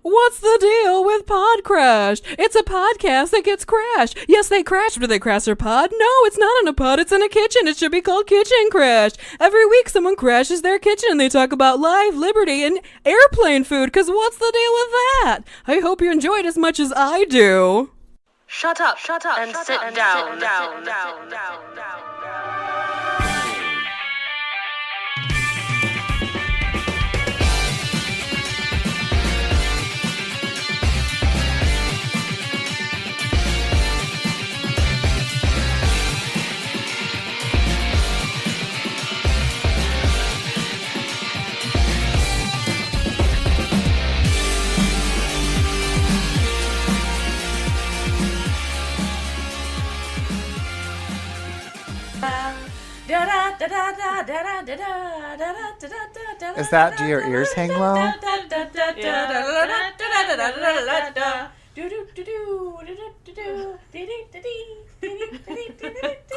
What's the deal with Pod Crash? It's a podcast that gets crashed. Yes, they crashed, but they crash their pod? No, it's not in a pod, it's in a kitchen. It should be called Kitchen Crash. Every week someone crashes their kitchen and they talk about life, liberty, and airplane food, because what's the deal with that? I hope you enjoy it as much as I do. Shut up, and sit down. Is that Do Your Ears Hang Low?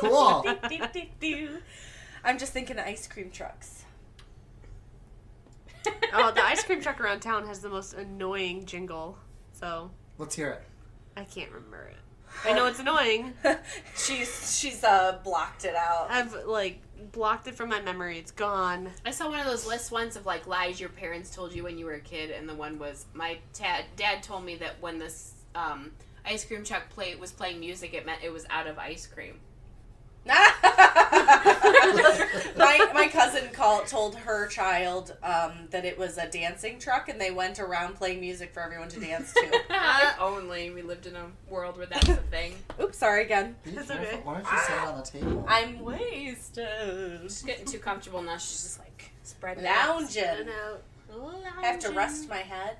Cool. I'm just thinking ice cream trucks. Oh, the ice cream truck around town has the most annoying jingle. So Let's hear it. I can't remember it. I know it's annoying. She's blocked it out. I've blocked it from my memory. It's gone. I saw one of those lists once of lies your parents told you when you were a kid, and the one was my dad told me that when this ice cream truck was playing music, it meant it was out of ice cream. My cousin told her child that it was a dancing truck, and they went around playing music for everyone to dance to. If only we lived in a world where that's a thing. Oops, sorry again. It's okay. Why don't you sit on the table? I'm wasted. She's getting too comfortable now. She's just spread Lounging. out. I have to rest my head.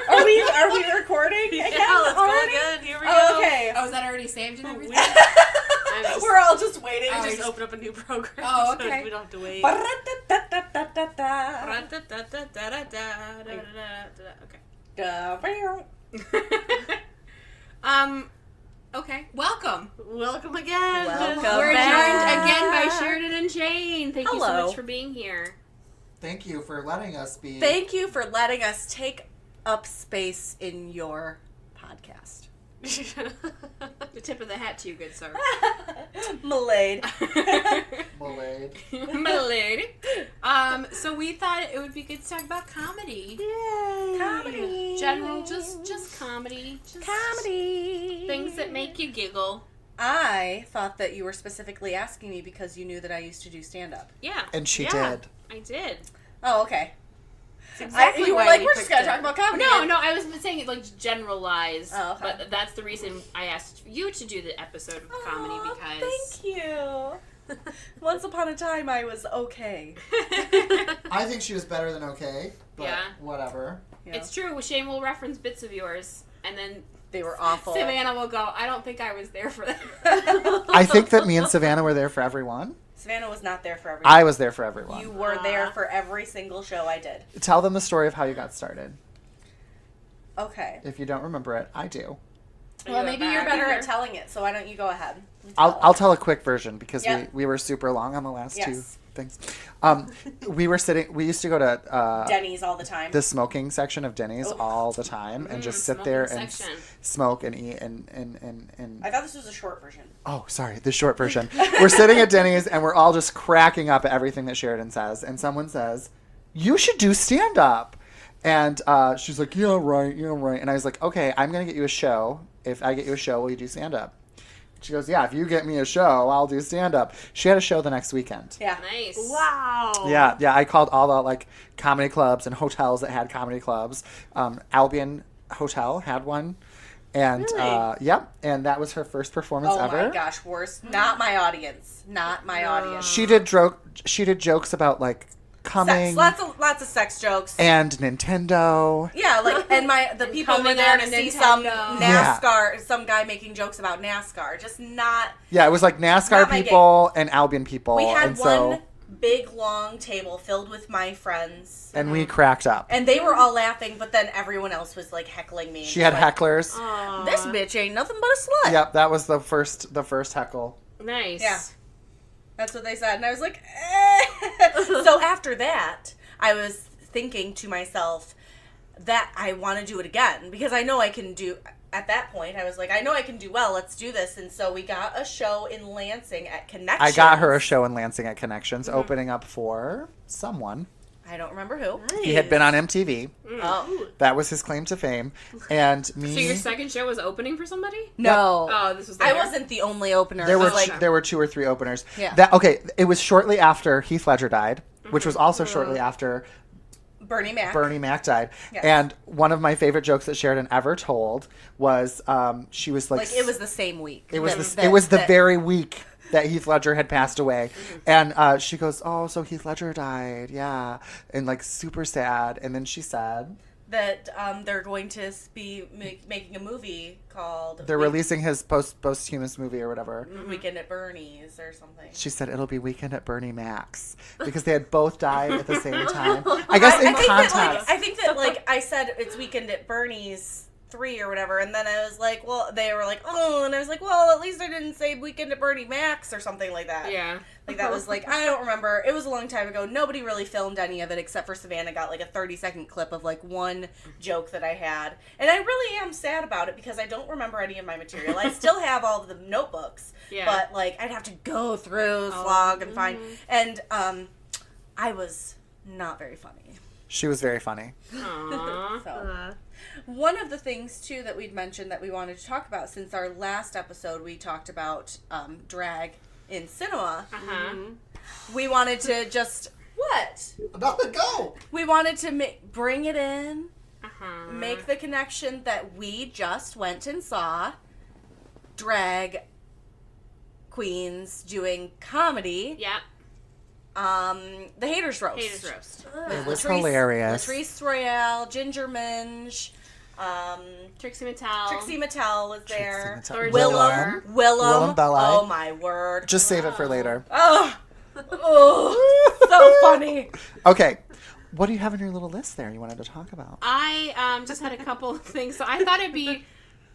Are we recording again? Yeah, let's go already? again. Here we Oh, go. okay. Oh, is that already saved and everything? We're all just waiting. I just open up a new program. Oh, so okay. we don't have to wait. Okay. Welcome. Welcome again. Welcome We're back. joined again by Sheridan and Jane. Thank you so Hello. much for being here. Thank you for letting us be. Thank you for letting us take up space in your podcast. The tip of the hat to you, good sir. Malade. Malade. My lady. So we thought it would be good to talk about comedy. Yay. Comedy. General, just comedy. Just Comedy. things that make you giggle. I thought that you were specifically asking me because you knew that I used to do stand-up. Yeah. And she Yeah. did. I did. Oh, okay. exactly You were why like, we we're just picked going to it. talk about comedy. No, I was saying it generalized. Oh, okay. But that's the reason I asked you to do the episode of comedy because. Thank you. Once upon a time, I was okay. I think she was better than okay, but Yeah. whatever. Yeah. It's true. Shane will reference bits of yours, and then They were awful. Savannah will go, I don't think I was there for that. I think that me and Savannah were there for everyone. Savannah was not there for everyone. I was there for everyone. You were there for every single show I did. Tell them the story of how you got started. Okay. If you don't remember it, I do. Well, maybe you're better at telling it, so why don't you go ahead? I'll tell a quick version because Yep. we were super long on the last two Yes. things. We were sitting. We used to go to Denny's all the time. the smoking section of Denny's Oh. all the time and just sit there and section. smoke and eat and I thought this was a short version. oh, sorry, the short version. We're sitting at Denny's and we're all just cracking up at everything that Sheridan says. And someone says, "You should do stand up." And she's like, "Yeah, right. And I was like, "Okay, I'm gonna get you a show. If I get you a show, will you do stand up?" She goes, "Yeah, if you get me a show, I'll do stand up." She had a show the next weekend. Yeah. Nice. Wow. Yeah. I called all the comedy clubs and hotels that had comedy clubs. Albion Hotel had one, and Really? and that was her first performance Oh ever. my gosh, worse. Not my audience. Not my audience. She did jokes about coming Sex. Lots of sex jokes. and Nintendo. Yeah, and the people were coming there on to a see some Nintendo. NASCAR, some guy making jokes about NASCAR. Just not. Yeah, it was like NASCAR Not my people and Albion people. We had and so, one big long table filled with my friends, and we cracked up. and they were all laughing, but then everyone else was heckling me. She had hecklers. Aw. This bitch ain't nothing but a slut. Yep, that was the first heckle. Nice. Yeah. That's what they said. And I was like, eh. So after that, I was thinking to myself that I want to do it again. Because I know I can do... At that point, I was like, I know I can do well. Let's do this. And so we got a show in Lansing at Connections. I got her a show in Lansing at Connections, opening up for someone. I don't remember who. He had been on MTV. Oh. That was his claim to fame. And me... So your second show was opening for somebody? No. Oh, this was I later. wasn't the only opener. There were like, there were 2 or 3 openers. Yeah. It was shortly after Heath Ledger died, which was also shortly after Bernie Mac. Bernie Mac died. Yes. And one of my favorite jokes that Sheridan ever told was she was like... Like, it was the same week. It was the very week that Heath Ledger had passed away. And she goes, oh, so Heath Ledger died. Yeah. And like super sad. And then she said... that they're going to be making a movie called... They're releasing his posthumous movie or whatever. Weekend at Bernie's or something. She said it'll be Weekend at Bernie Mac's because they had both died at the same time. I guess in context. I think that I said it's Weekend at Bernie's 3 or whatever, and then I was like, well, they were like, oh, and I was like, well, at least I didn't say Weekend at Bernie Mac's or something like that. Yeah. Like, that was like, I don't remember. It was a long time ago. Nobody really filmed any of it except for Savannah got like a 30-second clip of like one joke that I had. And I really am sad about it because I don't remember any of my material. I still have all of the notebooks. Yeah. But like, I'd have to go through, slog, and find. And I was not very funny. She was very funny. Aww. So. One of the things, too, that we'd mentioned that we wanted to talk about, since our last episode we talked about drag in cinema, we wanted to just... What? About to go. We wanted to bring it in, make the connection that we just went and saw drag queens doing comedy. Yeah. The Haters Roast. Haters Roast. It was hilarious. Latrice Royale, Ginger Minge, Trixie Mattel. Trixie Mattel was there. Trixie Mattel. Willem. Willem Belli. Oh my word. Just save it for later. Oh, so funny. Okay. What do you have on your little list there you wanted to talk about? I just had a couple of things. So I thought it'd be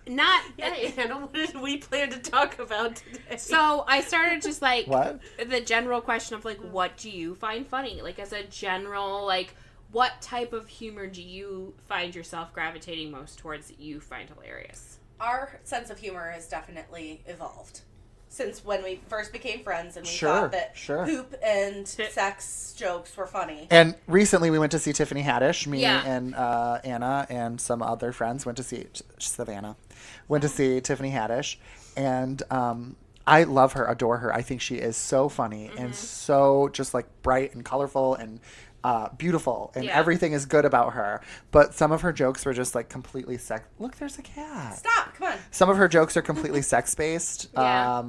not... Yeah, Anna, what did we plan to talk about today? So I started just like... What? The general question of like, what do you find funny? Like as a general, like, what type of humor do you find yourself gravitating most towards that you find hilarious? Our sense of humor has definitely evolved since when we first became friends and we Sure, thought that sure. poop and sex jokes were funny. And recently we went to see Tiffany Haddish. Me Yeah. and Anna and some other friends went to see Savannah. Went to see Tiffany Haddish. And I love her, adore her. I think she is so funny and so just like bright and colorful and beautiful. And Yeah. everything is good about her. But some of her jokes were just like completely sex. Look, there's a cat. Stop, come on. Some of her jokes are completely sex-based. Yeah.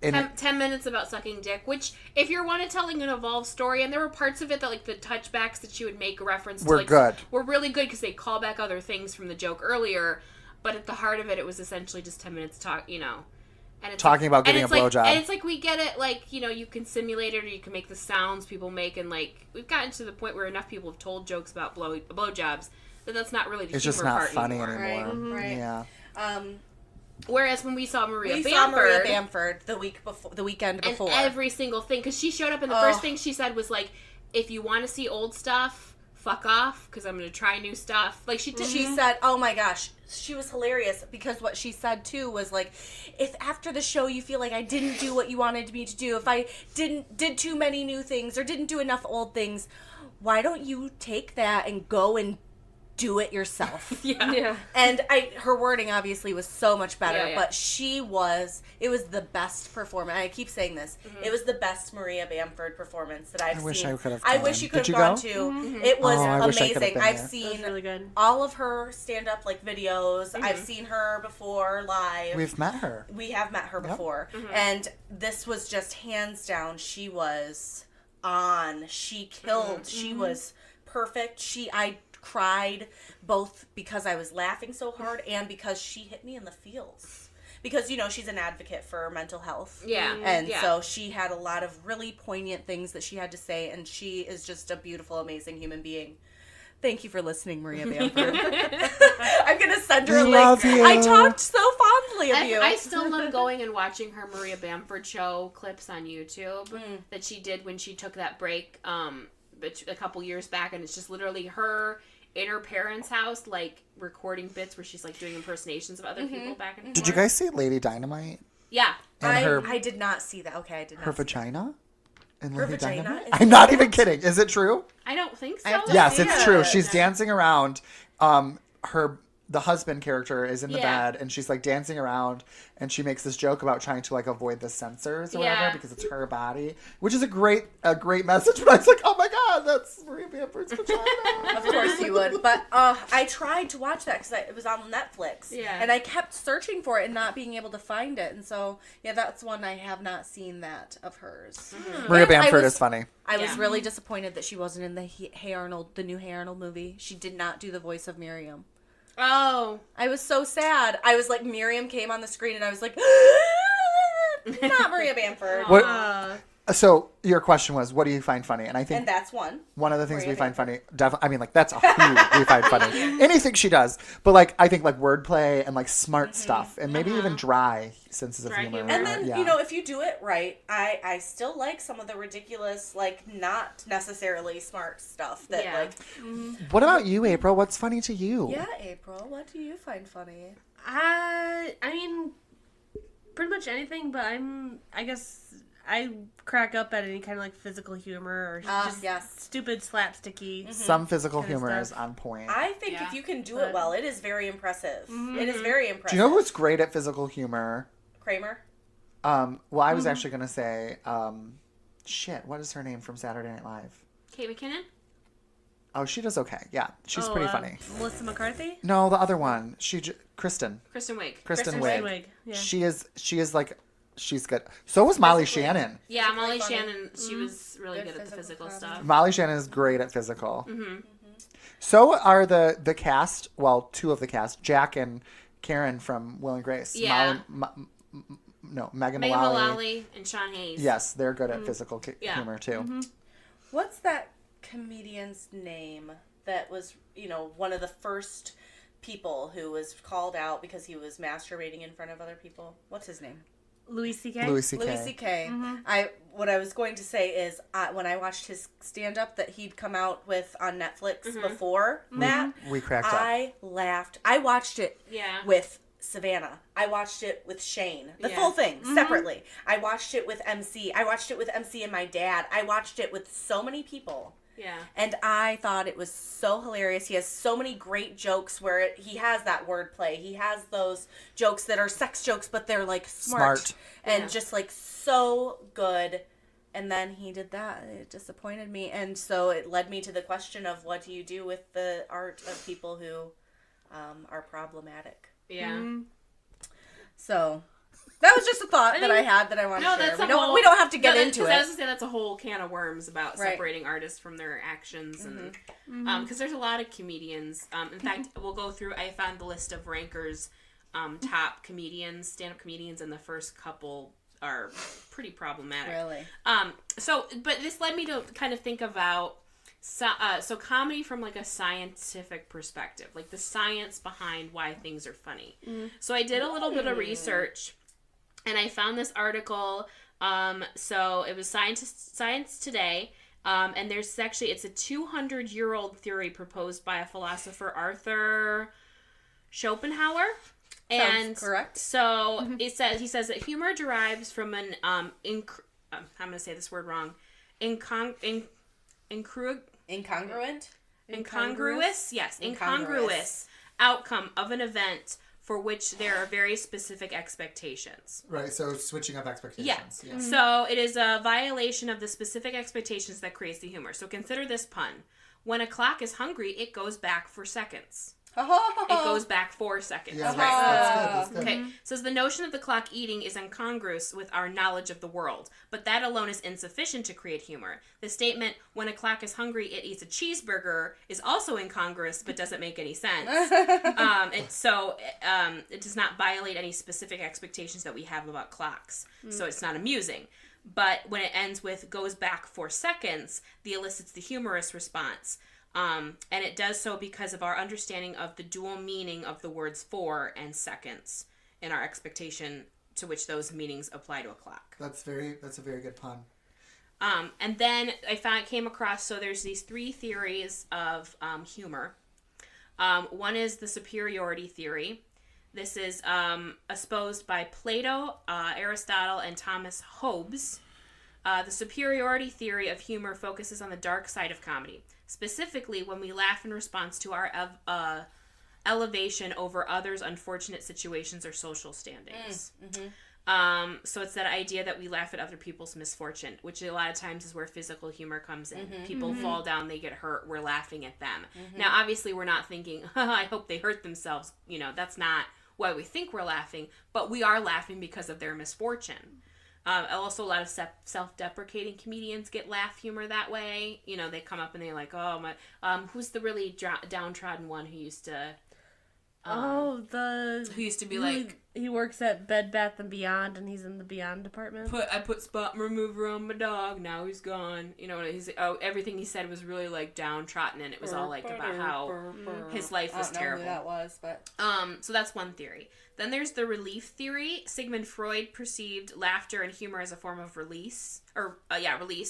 10 And minutes about sucking dick, which if you're one of telling an evolved story, and there were parts of it that like the touchbacks that she would make a reference to Were like, good. were really good because they call back other things from the joke earlier, but at the heart of it, it was essentially just 10 minutes talk, you know. And it's Talking about getting and it's a blowjob. And it's like we get it, like, you know, you can simulate it or you can make the sounds people make, and like we've gotten to the point where enough people have told jokes about blowjobs that that's not really the it's humor just not part funny anymore. anymore. Right. Yeah. Whereas when we saw Maria We Bamford, saw Maria Bamford the weekend and before. every single thing, because she showed up and the first thing she said was like, if you want to see old stuff, fuck off, because I'm going to try new stuff. Like, she did. She said, oh my gosh, she was hilarious because what she said too was like, if after the show you feel like I didn't do what you wanted me to do, if I did too many new things or didn't do enough old things, why don't you take that and go and do it yourself? Yeah. And her wording obviously was so much better, Yeah. but it was the best performance. I keep saying this. It was the best Maria Bamford performance that I've seen. I wish I could have I gone. wish you could Did have you gone go? to. It was I wish I could have amazing. been I've there. seen That was really good. all of her stand-up like videos. I've seen her before live. We've met her. We have met her before. And this was just hands down, she was on. She killed. She was perfect. I cried both because I was laughing so hard and because she hit me in the feels. Because, you know, she's an advocate for mental health. Yeah. And Yeah. so she had a lot of really poignant things that she had to say, and she is just a beautiful, amazing human being. Thank you for listening, Maria Bamford. I'm going to send her a link. love you. I talked so fondly of you. I still love going and watching her Maria Bamford show clips on YouTube that she did when she took that break a couple years back, and it's just literally her in her parents' house, like, recording bits where she's, like, doing impersonations of other people back and forth. Did you guys see Lady Dynamite? Yeah. And I did not see that. Okay, I did not her see vagina? And Her Lady vagina? Dynamite? Is I'm it not that? even kidding. Is it true? I don't think so. I have to Yes, see it's it. true. She's dancing around. The husband character is in the Yeah. bed, and she's like dancing around, and she makes this joke about trying to like avoid the censors or Yeah. whatever because it's her body, which is a great message. But I was like, oh my god, that's Maria Bamford's vagina. Of course you would. But I tried to watch that because it was on Netflix. Yeah. And I kept searching for it and not being able to find it. And so, yeah, that's one I have not seen that of hers. Maria And I Bamford was- is funny. I was Yeah. really disappointed that she wasn't in the the new Hey Arnold movie. She did not do the voice of Miriam. Oh. I was so sad. I was like, Miriam came on the screen and I was like, not Maria Bamford. What? So your question was, what do you find funny? And I think And that's one. one of the things Maria we find funny, definitely, I mean, like, that's a who we find funny. Anything she does. But, like, I think, like, wordplay and, like, smart stuff. And maybe even dry senses of Dry humor. humor. And then, yeah. you know, if you do it right, I still like some of the ridiculous, like, not necessarily smart stuff that, Yeah. like... What about you, April? What's funny to you? Yeah, April, what do you find funny? I mean, pretty much anything, but I guess I crack up at any kind of like physical humor or just yes. stupid slapsticky. Some physical Kind of humor stuff. is on point. I think Yeah. if you can do it well, it is very impressive. It is very impressive. Do you know who's great at physical humor? Kramer? Well, I was actually going to say, what is her name from Saturday Night Live? Kate McKinnon? Oh, she does okay. Yeah, she's pretty funny. Melissa McCarthy? No, the other one. Kristen Kristen Wiig. Wiig. Wiig. Yeah. She is like, she's good. So was Molly Shannon. Yeah, Physically Molly funny. Shannon, she was really Good good at the physical physical comedy. stuff. Molly Shannon is great at physical. So are the cast. Well, two of the cast, Jack and Karen from Will and Grace. Yeah. Megan Megan Mullally. Mullally and Sean Hayes. Yes, they're good at physical Yeah. humor too. What's that comedian's name that was, one of the first people who was called out because he was masturbating in front of other people? What's his name? Louis C.K. Louis C.K. Louis C.K. What I was going to say is when I watched his stand-up that he'd come out with on Netflix before that, We cracked up. I laughed. I watched it Yeah. with Savannah. I watched it with Shane. The Yeah. full thing, separately. I watched it with MC. I watched it with MC and my dad. I watched it with so many people. Yeah. And I thought it was so hilarious. He has so many great jokes where he has that wordplay. He has those jokes that are sex jokes, but they're like smart. And Yeah. just like so good. And then he did that. It disappointed me. And so it led me to the question of what do you do with the art of people who are problematic? Yeah. So that was just a thought that I had that I wanted to share. We don't have to get into I was it. gonna say that's a whole can of worms about Right. separating artists from their actions, and because there's a lot of comedians. In fact, we'll go through. I found the list of Ranker's top comedians, stand-up comedians, and the first couple are pretty problematic. Really? But this led me to kind of think about so comedy from like a scientific perspective, like the science behind why things are funny. So I did a little bit of research, and I found this article. So it was Science Today, and it's a 200-year-old theory proposed by a philosopher, Arthur Schopenhauer. Sounds correct. So he says that humor derives from an I'm going to say this word wrong. Incongruous, incongruous outcome of an event for which there are very specific expectations. Right, so switching up expectations. Yeah. So it is a violation of the specific expectations that creates the humor. So consider this pun. When a clock is hungry, it goes back for seconds. It goes back 4 seconds. Yeah, right? that's good. Okay, so the notion of the clock eating is incongruous with our knowledge of the world, but that alone is insufficient to create humor. The statement, when a clock is hungry, it eats a cheeseburger, is also incongruous, but doesn't make any sense. It does not violate any specific expectations that we have about clocks, so it's not amusing. But when it ends with goes back 4 seconds, the elicits the humorous response. And it does so because of our understanding of the dual meaning of the words for and seconds and our expectation to which those meanings apply to a clock. That's a very good pun. And then came across, so there's these 3 theories of humor. One is the superiority theory. This is espoused by Plato, Aristotle, and Thomas Hobbes. The superiority theory of humor focuses on the dark side of comedy, specifically when we laugh in response to our elevation over others' unfortunate situations or social standings. So it's that idea that we laugh at other people's misfortune, which a lot of times is where physical humor comes in. People fall down, they get hurt, we're laughing at them. Now, obviously, we're not thinking, I hope they hurt themselves. That's not why we think we're laughing, but we are laughing because of their misfortune. Also, a lot of self-deprecating comedians get laugh humor that way. They come up and they're like, oh, my, who's the really downtrodden one who used to... who used to be like... He works at Bed Bath & Beyond, and he's in the Beyond department. I put spot remover on my dog, now he's gone. Everything he said was really, like, downtrodden, and it was all, like, about how his life was terrible. I don't know who that was, but... So that's one theory. Then there's the relief theory. Sigmund Freud perceived laughter and humor as a form of release,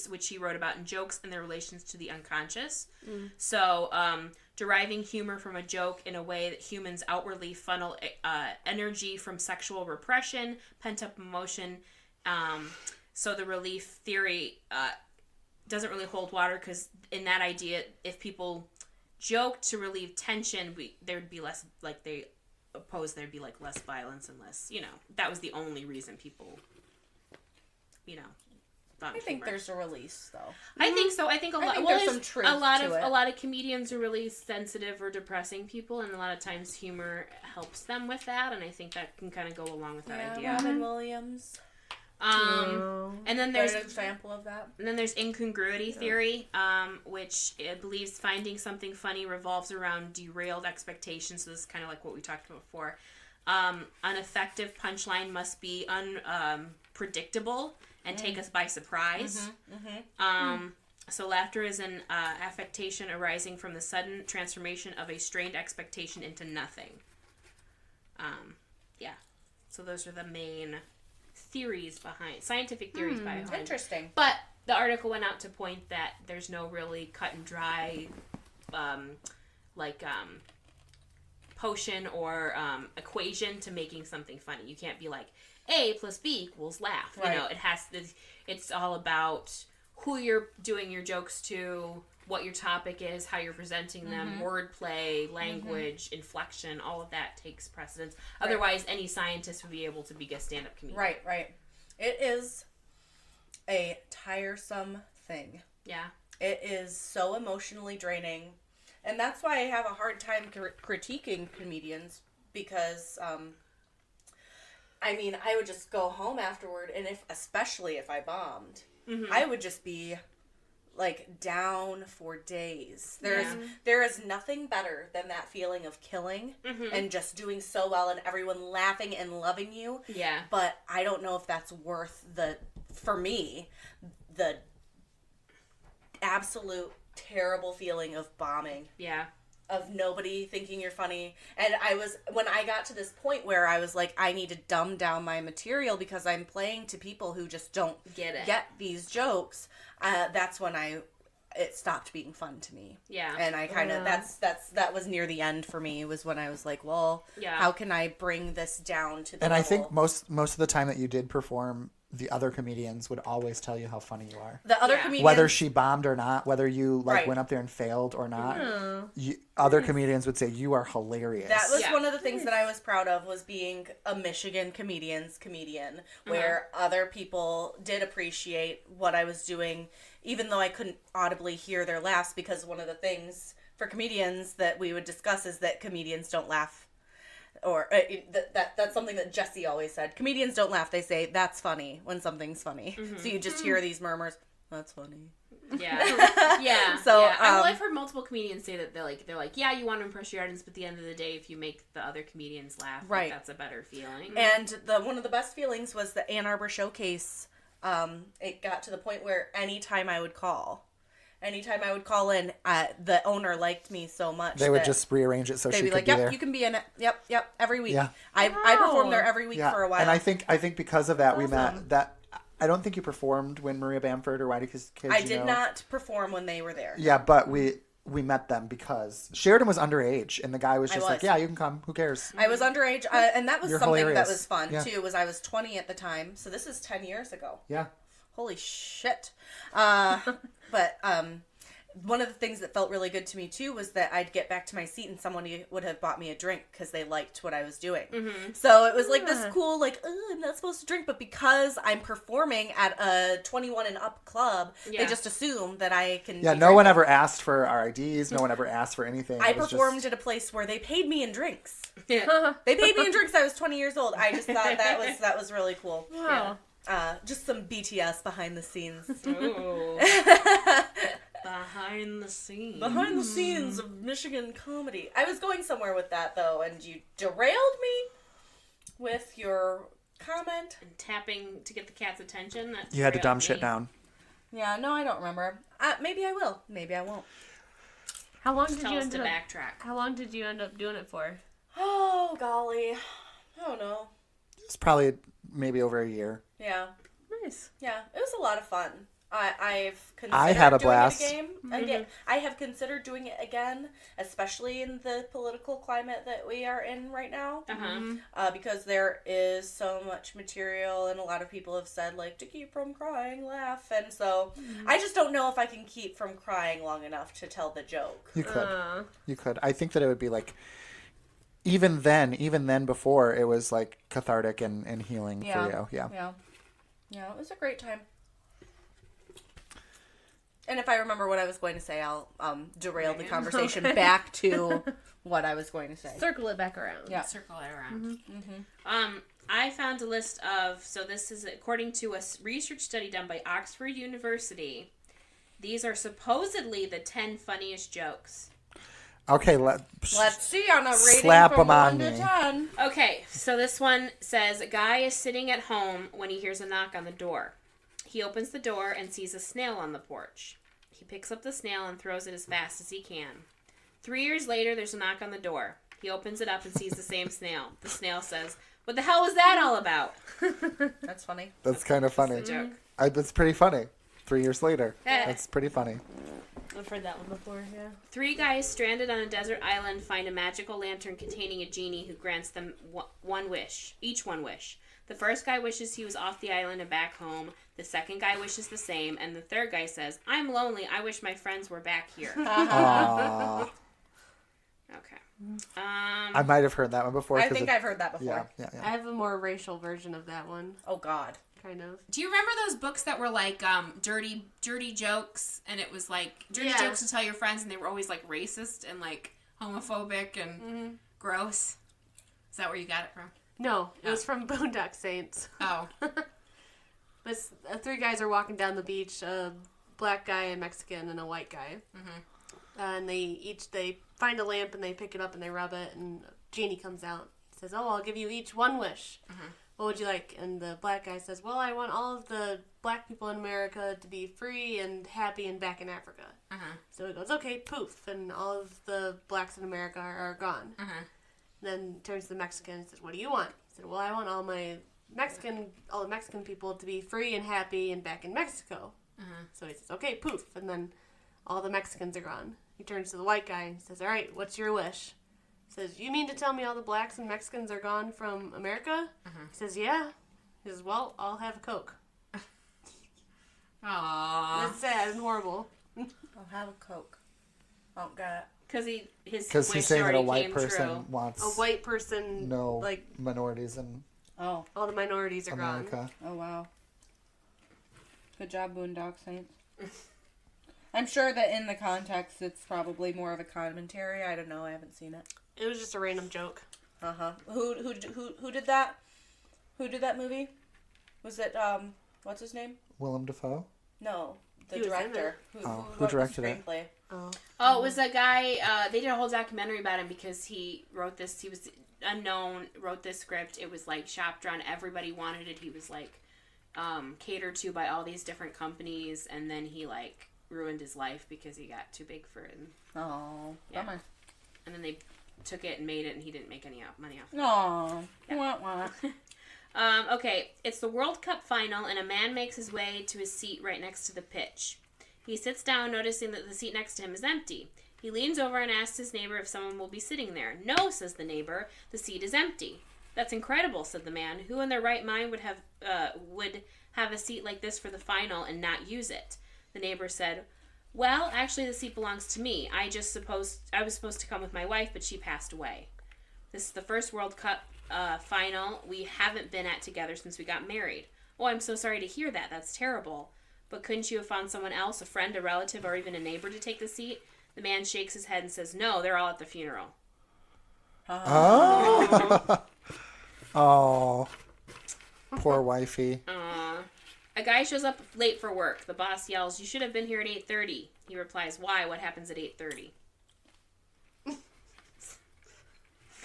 which he wrote about in jokes and their relations to the unconscious. So, deriving humor from a joke in a way that humans outwardly funnel energy from sexual repression, pent-up emotion. So the relief theory doesn't really hold water, because in that idea, if people joke to relieve tension, there'd be less, like they oppose, there'd be like less violence and less, that was the only reason people, I think there's a release, though. I think so. I think there's some truth a lot to it. of comedians are really sensitive or depressing people, and a lot of times humor helps them with that, and I think that can kind of go along with that idea. Robin Williams. And then there's an example of that. And then there's incongruity theory, which it believes finding something funny revolves around derailed expectations. So this is kind of like what we talked about before. An effective punchline must be unpredictable and take us by surprise. So laughter is an affectation arising from the sudden transformation of a strained expectation into nothing. So those are the main scientific theories behind. Interesting. But the article went out to point that there's no really cut and dry, potion or equation to making something funny. You can't be like, A plus B equals laugh. Right. It's all about who you're doing your jokes to, what your topic is, how you're presenting them, wordplay, language, inflection, all of that takes precedence. Right. Otherwise, any scientist would be able to be a stand-up comedian. Right. It is a tiresome thing. Yeah. It is so emotionally draining. And that's why I have a hard time critiquing comedians, because, I would just go home afterward, and especially if I bombed, I would just be, like, down for days. There is nothing better than that feeling of killing and just doing so well and everyone laughing and loving you. Yeah. But I don't know if that's worth for me, the absolute terrible feeling of bombing. Yeah. Of nobody thinking you're funny. And when I got to this point where I was like, I need to dumb down my material because I'm playing to people who just don't get these jokes, that's when it stopped being fun to me. Yeah. And I kind of, that was near the end for me, was when I was like, well, how can I bring this down to the level? I think most of the time that you did perform, the other comedians would always tell you how funny you are. The other comedians, whether she bombed or not, whether you went up there and failed or not, other comedians would say you are hilarious. That was one of the things that I was proud of, was being a Michigan comedian, where other people did appreciate what I was doing, even though I couldn't audibly hear their laughs, because one of the things for comedians that we would discuss is that comedians don't laugh. Or that's something that Jesse always said. Comedians don't laugh. They say, that's funny when something's funny. So you just hear these murmurs, that's funny. Yeah. Yeah. So, I've heard multiple comedians say that they're like, yeah, you want to impress your audience, but at the end of the day, if you make the other comedians laugh, right, that's a better feeling. And one of the best feelings was the Ann Arbor Showcase. It got to the point where anytime I would call, Anytime I would call in, the owner liked me so much. They would that just rearrange it so they'd she be could like, be "Yep, there. you can be in it. Yep, every week." Yeah. I performed there every week for a while. And I think because of that we Awesome. met. That I don't think you performed when Maria Bamford or Whitey Kids. I did not perform when they were there. Yeah, but we met them because Sheridan was underage, and the guy was just was. like, "Yeah, you can come. Who cares?" I was underage, and that was You're something hilarious. that was fun Yeah. too. Was I was 20 at the time, so this is 10 years ago. Yeah. Holy shit! But one of the things that felt really good to me too was that I'd get back to my seat and someone would have bought me a drink because they liked what I was doing. So it was like this cool, like, I'm not supposed to drink, but because I'm performing at a 21 and up club, they just assume that I can. Yeah, be no one drinking. ever asked for our IDs. No one ever asked for anything. I It was performed at a place where they paid me in drinks. Yeah. They paid me in drinks. I was 20 years old. I just thought that was really cool. Wow. Just some BTS behind the scenes. Ooh. Behind the scenes. Behind the scenes of Michigan comedy. I was going somewhere with that though, and you derailed me with your comment. And tapping to get the cat's attention. That's You had to real dumb me. shit down. Yeah, no, I don't remember. Maybe I will. Maybe I won't. How long did Tell you us end to up? backtrack. How long did you end up doing it for? Oh golly, I don't know. It's probably maybe over a year. Yeah, Nice. yeah, it was a lot of fun. I've considered I had a doing blast. it again. I have considered doing it again, especially in the political climate that we are in right now. Because there is so much material, and a lot of people have said, like, to keep from crying, laugh. And so I just don't know if I can keep from crying long enough to tell the joke. You could. You could. I think that it would be like, even then before, it was like cathartic and healing for you. Yeah. Yeah, it was a great time. And if I remember what I was going to say, I'll derail the conversation back to what I was going to say. Circle it back around. Yeah. Circle it around. I found a list of, so this is according to a research study done by Oxford University. These are supposedly the 10 funniest jokes. Okay, Let's see on a rating Slap from 'em on 1 to me. 10. Okay, so this one says, a guy is sitting at home when he hears a knock on the door. He opens the door and sees a snail on the porch. He picks up the snail and throws it as fast as he can. 3 years later, there's a knock on the door. He opens it up and sees the same snail. The snail says, "What the hell was that all about?" That's funny. That's kind of funny. That's a joke. That's pretty funny. 3 years later. Eh. That's pretty funny. I've heard that one before. Yeah. 3 guys stranded on a desert island find a magical lantern containing a genie who grants them one wish. Each one wish. The first guy wishes he was off the island and back home. The second guy wishes the same. And the third guy says, "I'm lonely. I wish my friends were back here." Aww. Okay. I might have heard that one before. I 'cause think I've heard that before. Yeah. I have a more racial version of that one, Oh, God. kind of. Do you remember those books that were like dirty jokes? And it was like dirty Yeah. jokes to tell your friends, and they were always like racist and like homophobic and gross. Is that where you got it from? No, it was from Boondock Saints. Oh. This 3 guys are walking down the beach, a black guy, a Mexican, and a white guy. And they find a lamp and they pick it up and they rub it, and a genie comes out. He says, "Oh, I'll give you each one wish. What would you like?" And the black guy says, "Well, I want all of the black people in America to be free and happy and back in Africa." So he goes, "Okay, poof," and all of the blacks in America are gone. Then turns to the Mexican and says, "What do you want?" He said, "Well, I want all the Mexican people to be free and happy and back in Mexico." So he says, "Okay, poof," and then all the Mexicans are gone. He turns to the white guy and says, "All right, what's your wish?" He says, "You mean to tell me all the blacks and Mexicans are gone from America?" He says, "Yeah." He says, "Well, I'll have a Coke." Aww. That's sad and horrible. I'll have a Coke. Oh, God. Because Because he's saying that a white person wants A white person, no like, minorities in Oh. all the minorities are gone. America. Oh, wow. Good job, Boondock Saints. I'm sure that in the context, it's probably more of a commentary. I don't know. I haven't seen it. It was just a random joke. Who did that? Who did that movie? Was it what's his name? Willem Dafoe? No, the He was in director. Who wrote the directed it? screenplay. Oh, it was a guy, they did a whole documentary about him because he wrote this, he was unknown, wrote this script. It was like shopped around, everybody wanted it. He was like catered to by all these different companies, and then he like ruined his life because he got too big for it. And, Oh, Yeah. bummer. and then they took it and made it, and he didn't make any money off it. Oh, Yeah. wah, wah. Okay, it's the World Cup final, and a man makes his way to his seat right next to the pitch. He sits down, noticing that the seat next to him is empty. He leans over and asks his neighbor if someone will be sitting there. No, says the neighbor, the seat is empty. That's incredible, said the man. Who in their right mind would have a seat like this for the final and not use it? The neighbor said, well, actually the seat belongs to me. I was supposed to come with my wife, but she passed away. This is the first World Cup final we haven't been at together since we got married. Oh, I'm so sorry to hear that. That's terrible. But couldn't you have found someone else, a friend, a relative, or even a neighbor to take the seat? The man shakes his head and says, no, they're all at the funeral. Oh. Oh. Poor wifey. A guy shows up late for work. The boss yells, you should have been here at 8:30. He replies, why? What happens at 8:30?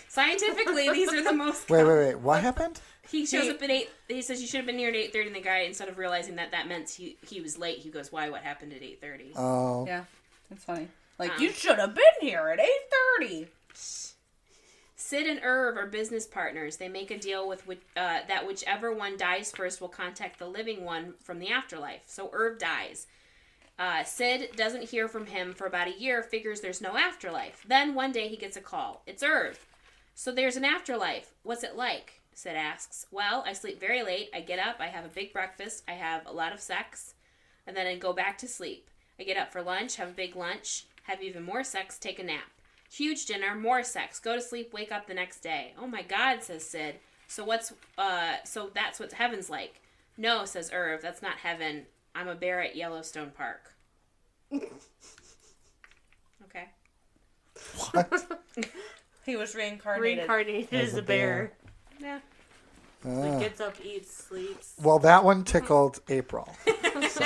Scientifically, these are the most... Wait. What happened? He shows up at 8. He says, you should have been here at 8:30. And the guy, instead of realizing that meant he was late, he goes, why? What happened at 8:30? Oh. Yeah, that's funny. Like, you should have been here at 8:30. Sid and Irv are business partners. They make a deal with that whichever one dies first will contact the living one from the afterlife. So Irv dies. Sid doesn't hear from him for about a year, figures there's no afterlife. Then one day he gets a call. It's Irv. So there's an afterlife. What's it like? Sid asks. Well, I sleep very late. I get up. I have a big breakfast. I have a lot of sex. And then I go back to sleep. I get up for lunch, have a big lunch, have even more sex, take a nap. Huge dinner, more sex, go to sleep, wake up the next day. Oh my God, says Sid. So that's what heaven's like. No, says Irv, that's not heaven. I'm a bear at Yellowstone Park. Okay. What? He was reincarnated. Reincarnated as a bear. Yeah. Like gets up, eats, sleeps. Well, that one tickled April. So.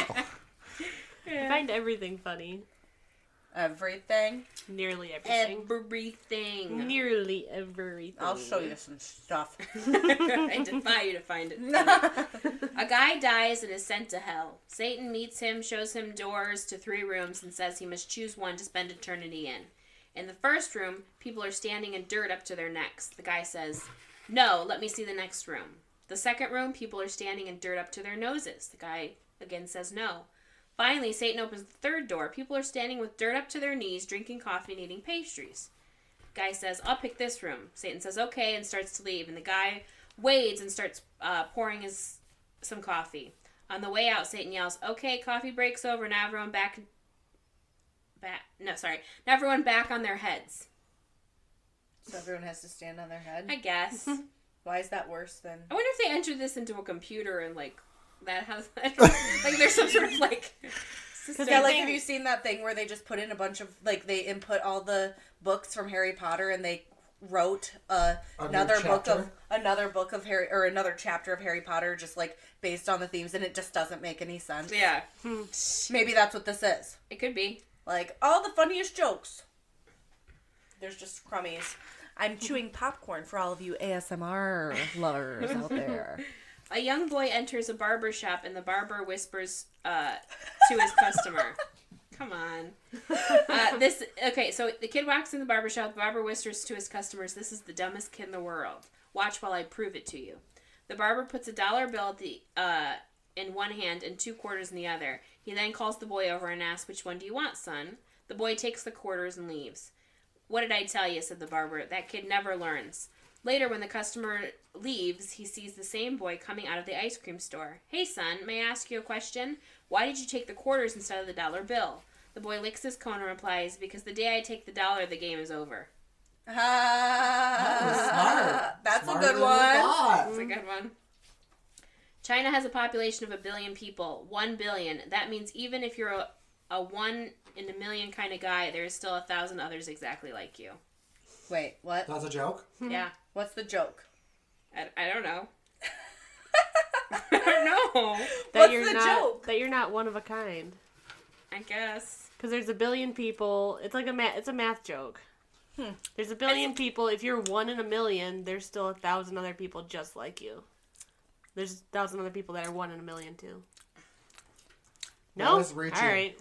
I find everything funny. Everything. Nearly everything. Everything. Nearly everything. I'll show you some stuff. I defy you to find it. A guy dies and is sent to hell. Satan meets him, shows him doors to 3 rooms, and says he must choose one to spend eternity in. In the first room, people are standing in dirt up to their necks. The guy says, no, let me see the next room. The second room, people are standing in dirt up to their noses. The guy again says no. Finally, Satan opens the third door. People are standing with dirt up to their knees, drinking coffee and eating pastries. Guy says, I'll pick this room. Satan says, okay, and starts to leave. And the guy wades and starts pouring some coffee. On the way out, Satan yells, okay, coffee break's over. Now everyone now everyone back on their heads. So everyone has to stand on their head? I guess. Why is that worse than... I wonder if they entered this into a computer and, like, that has... like, there's some sort of, like... Because, have you seen that thing where they just put in a bunch of... Like, they input all the books from Harry Potter and they wrote another book of Harry... Or another chapter of Harry Potter just, like, based on the themes, and it just doesn't make any sense. Yeah. Maybe that's what this is. It could be. Like, all the funniest jokes. There's just crummies. I'm chewing popcorn for all of you ASMR lovers out there. A young boy enters a barber shop and the barber whispers to his customer. Come on. So the kid walks in the barber shop. The barber whispers to his customers, this is the dumbest kid in the world. Watch while I prove it to you. The barber puts a dollar bill in one hand and 2 quarters in the other. He then calls the boy over and asks, which one do you want, son? The boy takes the quarters and leaves. What did I tell you, said the barber. That kid never learns. Later, when the customer leaves, he sees the same boy coming out of the ice cream store. Hey, son, may I ask you a question? Why did you take the quarters instead of the dollar bill? The boy licks his cone and replies, because the day I take the dollar, the game is over. That was smart. That's Smarter a good than one. we thought. That's a good one. China has a population of 1 billion people. 1 billion. That means even if you're a 1 in a million kind of guy, there's still 1,000 others exactly like you. Wait, what? That's a joke? Yeah. What's the joke? I don't know. I don't know. What's the joke? That you're not one of a kind. I guess. Because there's 1 billion people. It's like it's a math joke. There's 1 billion people. If you're 1 in a million, there's still 1,000 other people just like you. There's 1,000 other people that are 1 in a million too. No? That was reaching. All right.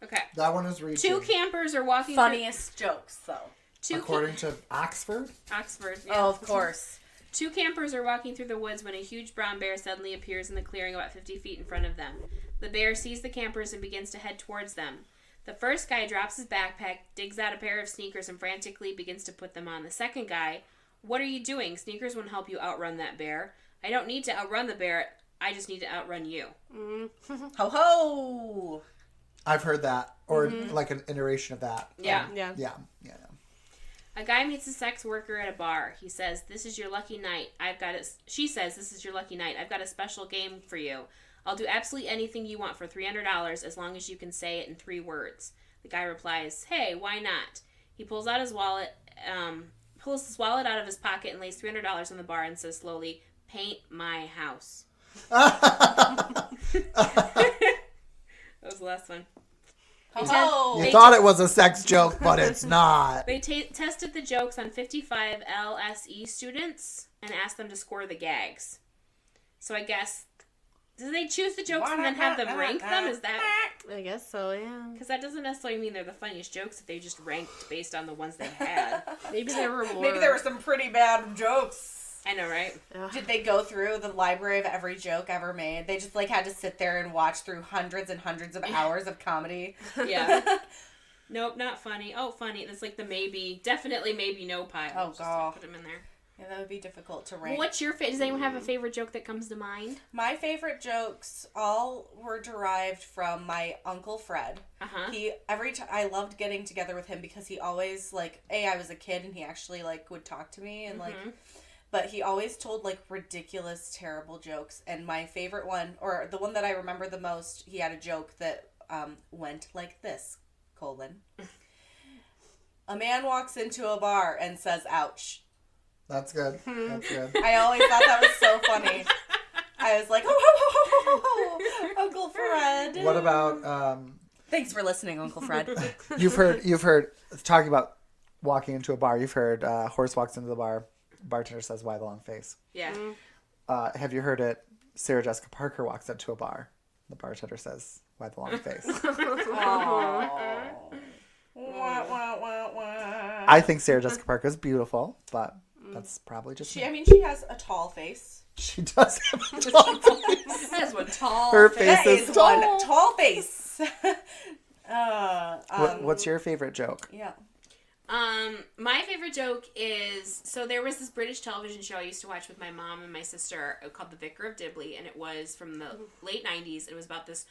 Okay. That one is reaching. Two campers are walking Funniest jokes, though. According to Oxford? Oxford. Yeah. Oh, of course. Two campers are walking through the woods when a huge brown bear suddenly appears in the clearing about 50 feet in front of them. The bear sees the campers and begins to head towards them. The first guy drops his backpack, digs out a pair of sneakers, and frantically begins to put them on. The second guy, what are you doing? Sneakers won't help you outrun that bear. I don't need to outrun the bear. I just need to outrun you. Ho ho! I've heard that. Or like an iteration of that. Yeah. Yeah. Yeah. A guy meets a sex worker at a bar. He says, "This is your lucky night. She says, "This is your lucky night. I've got a special game for you. I'll do absolutely anything you want for $300 as long as you can say it in 3 words." The guy replies, "Hey, why not?" He pulls his wallet out of his pocket and lays $300 on the bar and says slowly, "Paint my house." That was the last one. Ho You thought it was a sex joke, but it's not. They tested the jokes on 55 LSE students and asked them to score the gags. So I guess, do they choose the jokes and then have them rank them? Is that... I guess so, yeah. Because that doesn't necessarily mean they're the funniest jokes if they just ranked based on the ones they had. Maybe there were more. Maybe there were some pretty bad jokes. I know, right? Did they go through the library of every joke ever made? They just had to sit there and watch through hundreds and hundreds of hours of comedy. Yeah. Nope, not funny. Oh, funny. That's like the definitely maybe no pile. Oh, Just God. put them in there. Yeah, that would be difficult to rank. What's your favorite? Does anyone have a favorite joke that comes to mind? My favorite jokes all were derived from my Uncle Fred. Uh-huh. Every time I loved getting together with him because he always I was a kid and he actually would talk to me and but he always told ridiculous, terrible jokes. And my favorite one, or the one that I remember the most, he had a joke that went like this, : a man walks into a bar and says, "Ouch." That's good. That's good. I always thought that was so funny. I was like, oh, Uncle Fred. What about Thanks for listening, Uncle Fred. you've heard talking about walking into a bar, you've heard horse walks into the bar, bartender says, "Why the long face?" Yeah. Have you heard it? Sarah Jessica Parker walks into a bar. The bartender says, "Why the long face?" I think Sarah Jessica Parker is beautiful, but that's probably just She has a tall face. She does have a tall face. That's one tall Her face. face That is is tall. one tall face. What's your favorite joke? Yeah. My favorite joke is, so there was this British television show I used to watch with my mom and my sister called The Vicar of Dibley, and it was from the late 90s. It was about this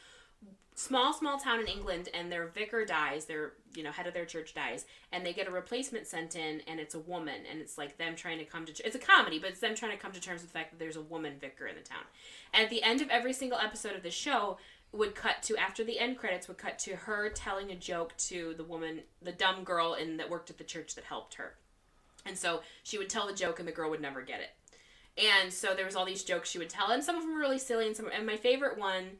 small town in England, and their vicar dies, their head of their church dies, and they get a replacement sent in, and it's a woman, and it's like them trying to come to it's a comedy, but it's them trying to come to terms with the fact that there's a woman vicar in the town. And at the end of every single episode of the show would cut to, after the end credits, would cut to her telling a joke to the woman, the dumb girl that worked at the church that helped her. And so she would tell the joke and the girl would never get it. And so there was all these jokes she would tell, and some of them were really silly, and my favorite one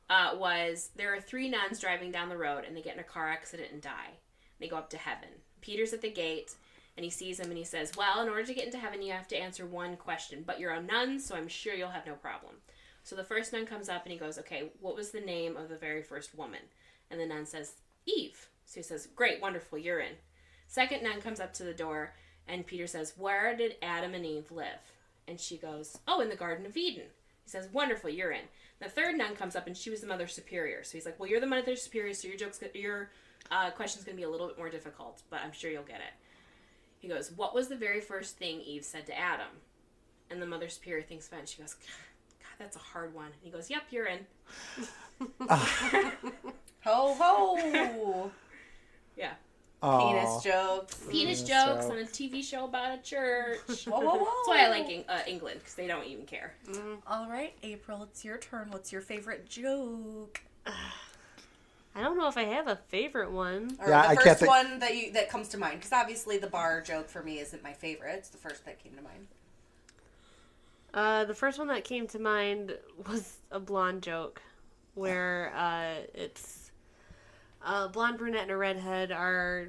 was, there are 3 nuns driving down the road, and they get in a car accident and die. They go up to heaven. Peter's at the gate, and he sees him, and he says, "Well, in order to get into heaven, you have to answer one question, but you're a nun, so I'm sure you'll have no problem." So the first nun comes up, and he goes, "Okay, what was the name of the very first woman?" And the nun says, "Eve." So he says, "Great, wonderful, you're in." Second nun comes up to the door, and Peter says, "Where did Adam and Eve live?" And she goes, "Oh, in the Garden of Eden." He says, "Wonderful, you're in." The third nun comes up, and she was the Mother Superior. So he's like, "Well, you're the Mother Superior, so your question's going to be a little bit more difficult, but I'm sure you'll get it." He goes, "What was the very first thing Eve said to Adam?" And the Mother Superior thinks fine. She goes, "God, that's a hard one." And he goes, "Yep, you're in." Ho ho. Yeah. Penis jokes. Penis jokes on a TV show about a church. Whoa, whoa, whoa. That's why I like England, because they don't even care. All right, April, it's your turn. What's your favorite joke? I don't know if I have a favorite one. Or Yeah, the I first can't think- one that comes to mind, because obviously the bar joke for me isn't my favorite. It's the first that came to mind. The first one that came to mind was a blonde joke, where it's a blonde brunette and a redhead are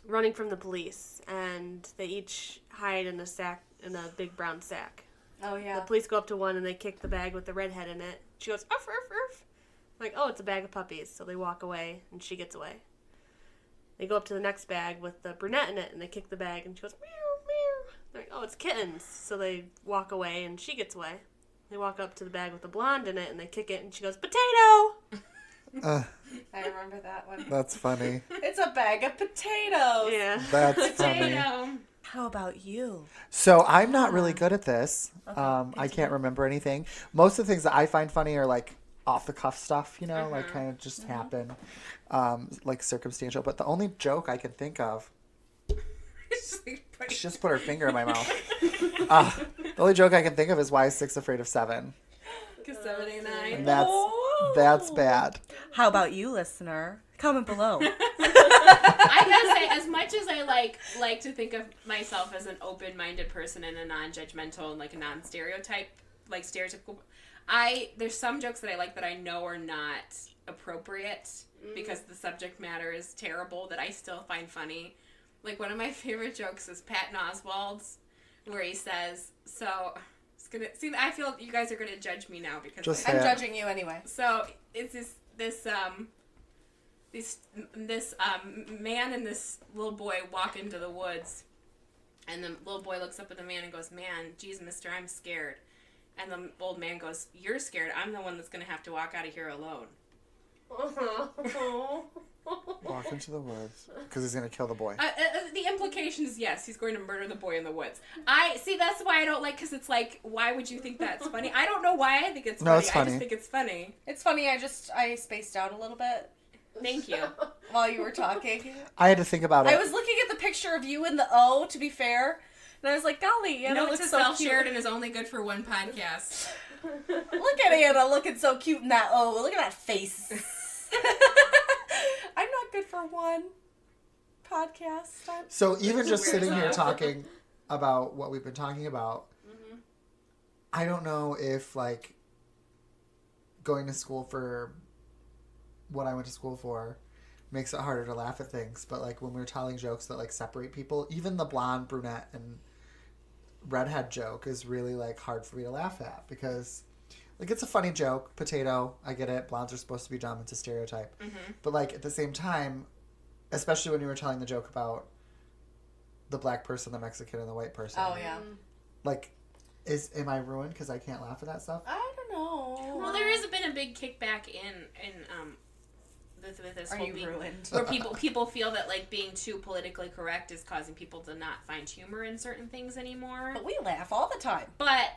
running from the police, and they each hide in a big brown sack. Oh, yeah. The police go up to one and they kick the bag with the redhead in it. She goes, "Arf, arf, arf." Like, oh, it's a bag of puppies. So they walk away, and she gets away. They go up to the next bag with the brunette in it, and they kick the bag, and she goes, meow, meow. They're like, oh, it's kittens. So they walk away, and she gets away. They walk up to the bag with the blonde in it, and they kick it, and she goes, potato! I remember that one. That's funny. It's a bag of potatoes. Yeah. That's funny. Potato. How about you? So I'm not really good at this. I can't remember anything. Most of the things that I find funny are like off the cuff stuff, you know, like kind of just happen, like circumstantial. But the only joke I can think of, she just put her finger in my mouth. The only joke I can think of is why is 6 afraid of 7? Because 79. And that's bad. How about you, listener? Comment below. I gotta say, as much as I like to think of myself as an open-minded person and a non-judgmental and like a non-stereotype, like stereotypical, there's some jokes that I like that I know are not appropriate because the subject matter is terrible that I still find funny. Like one of my favorite jokes is Patton Oswalt's, where he says, "So it's gonna see. I feel you guys are gonna judge me now because I'm judging you anyway." So it's this man and this little boy walk into the woods, and the little boy looks up at the man and goes, "Man, geez, mister, I'm scared." And the old man goes, "You're scared. I'm the one that's going to have to walk out of here alone." Walk into the woods because he's going to kill the boy. The implication is yes, he's going to murder the boy in the woods. I see. That's why I don't like, because it's like, why would you think that's funny? I don't know why I think it's funny. No, it's funny. I just think it's funny. It's funny. I spaced out a little bit Thank you. while you were talking. I had to think about it. I was looking at the picture of you in the O, to be fair, and I was like, golly, Anna Note looks to so self, cute. Sheridan is only good for one podcast. Look at Anna looking so cute in that O. Look at that face. I'm not good for one podcast. So even just weird sitting here stuff. talking about what we've been talking about, I don't know if like going to school for what I went to school for makes it harder to laugh at things. But like when we're telling jokes that like separate people, even the blonde, brunette, and redhead joke is really like hard for me to laugh at because like it's a funny joke. Potato, I get it. Blondes are supposed to be dumb. It's a stereotype. But like at the same time, especially when you were telling the joke about the black person, the Mexican, and the white person. Oh, yeah. Like, am I ruined because I can't laugh at that stuff? I don't know. Well, there has been a big kickback in with this Are whole you being, ruined? where people feel that like being too politically correct is causing people to not find humor in certain things anymore. But we laugh all the time. But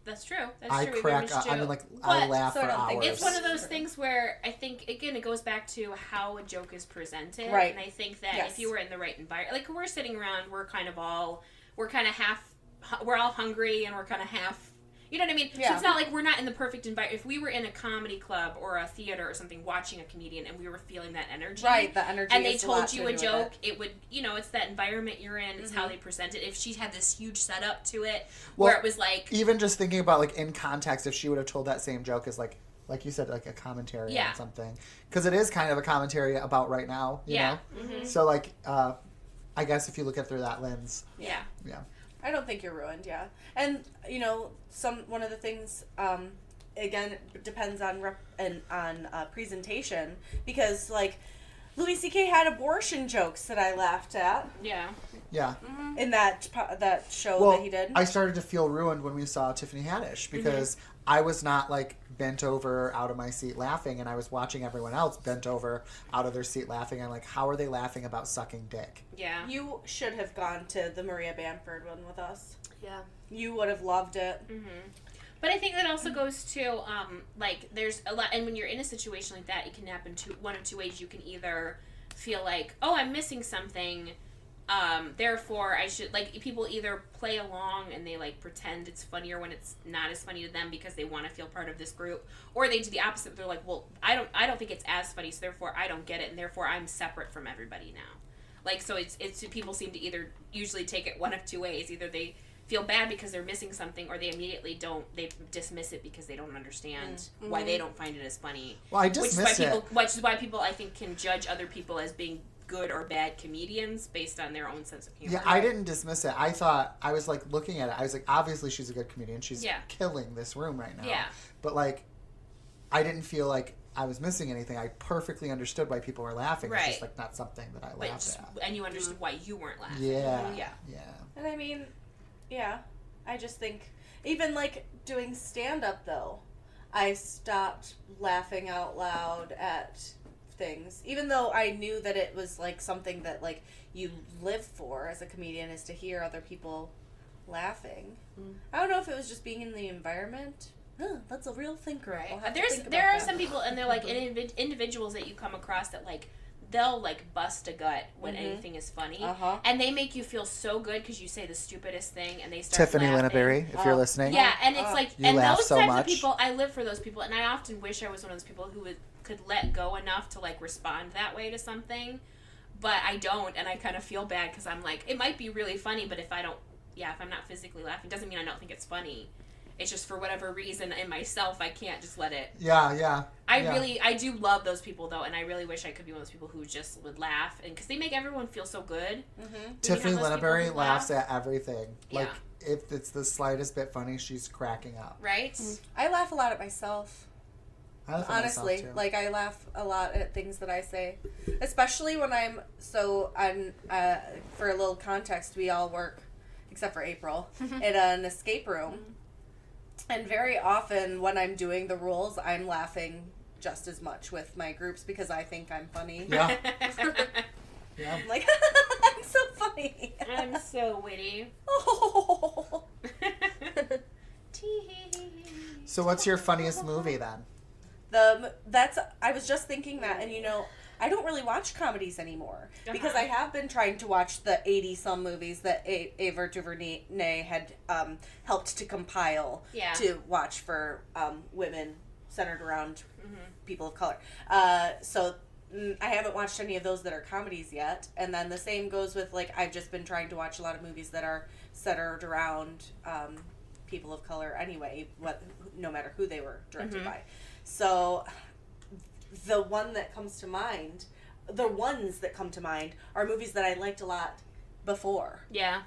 that's true. That's I true. We crack very up. much I do. mean, like, But I laugh so for I don't think hours. it's one of those things where I think, again, it goes back to how a joke is presented. Right. And I think that Yes. if you were in the right environment, like we're sitting around, we're all hungry and we're kind of half, you know what I mean? Yeah. So it's not like we're not in the perfect environment. If we were in a comedy club or a theater or something watching a comedian and we were feeling that energy. Right, the energy And they is a lot told to you do a with joke, it. it would, it's that environment you're in, it's how they present it. If she had this huge setup to it, Well, where it was like, even just thinking about like in context, if she would have told that same joke as like you said, like a commentary Yeah. on something, because it is kind of a commentary about right now, you Yeah. know. So like, I guess if you look at it through that lens, yeah. I don't think you're ruined, yeah. And, one of the things, again, depends on presentation, because, like, Louis C.K. had abortion jokes that I laughed at Yeah. yeah. in that show Well, that he did. I started to feel ruined when we saw Tiffany Haddish because I was not like bent over out of my seat laughing, and I was watching everyone else bent over out of their seat laughing. I'm like, how are they laughing about sucking dick? Yeah. You should have gone to the Maria Bamford one with us. Yeah. You would have loved it. But I think that also goes to, like, there's a lot, and when you're in a situation like that, it can happen one of two ways. You can either feel like, oh, I'm missing something, therefore I should, like, people either play along and they, like, pretend it's funnier when it's not as funny to them because they want to feel part of this group, or they do the opposite. They're like, well, I don't think it's as funny, so therefore I don't get it, and therefore I'm separate from everybody now. Like, so it's people seem to either usually take it one of two ways. Either they feel bad because they're missing something, or they immediately they dismiss it because they don't understand why they don't find it as funny. Well, I dismiss it. Which is why people, I think, can judge other people as being good or bad comedians based on their own sense of humor. Yeah, I didn't dismiss it. I thought, I was like looking at it. I was like, obviously she's a good comedian. She's Yeah. killing this room right now. Yeah. But like, I didn't feel like I was missing anything. I perfectly understood why people were laughing. Right. It's just like not something that I laughed at. And you understood why you weren't laughing. Yeah. Yeah. Yeah. And I mean, yeah, I just think, even like doing stand-up though, I stopped laughing out loud at things, even though I knew that it was like something that like you live for as a comedian, is to hear other people laughing. I don't know if it was just being in the environment. That's a real thinker. Right. I'll have to There think are about that. some people, and they're like individuals that you come across that like they'll like bust a gut when anything is funny, and they make you feel so good because you say the stupidest thing, and they start Tiffany laughing. Linnaberry, if you're listening. Yeah, and it's like, You and laugh those so types much. of people, I live for those people, and I often wish I was one of those people who could let go enough to like respond that way to something, but I don't, and I kind of feel bad because I'm like, it might be really funny, but if I'm not physically laughing, doesn't mean I don't think it's funny. It's just for whatever reason in myself, I can't just let it. Yeah. I do love those people though, and I really wish I could be one of those people who just would laugh, and because they make everyone feel so good. Tiffany Linnaberry people who laughs laugh. at everything. Like, Yeah. if it's the slightest bit funny, she's cracking up. Right? I laugh a lot at myself. I laugh at myself, Honestly, too. like I laugh a lot at things that I say, especially when I'm for a little context, we all work, except for April, in an escape room, and very often when I'm doing the rules, I'm laughing just as much with my groups because I think I'm funny. Yeah. Yeah. I'm like, I'm so funny. I'm so witty. Oh. So what's your funniest movie then? I was just thinking that, and I don't really watch comedies anymore because I have been trying to watch the 80-some movies that Ava DuVernay had helped to compile to watch for women centered around people of color. So I haven't watched any of those that are comedies yet. And then the same goes with, like, I've just been trying to watch a lot of movies that are centered around people of color anyway, no matter who they were directed by. So the ones that come to mind are movies that I liked a lot before. Yeah.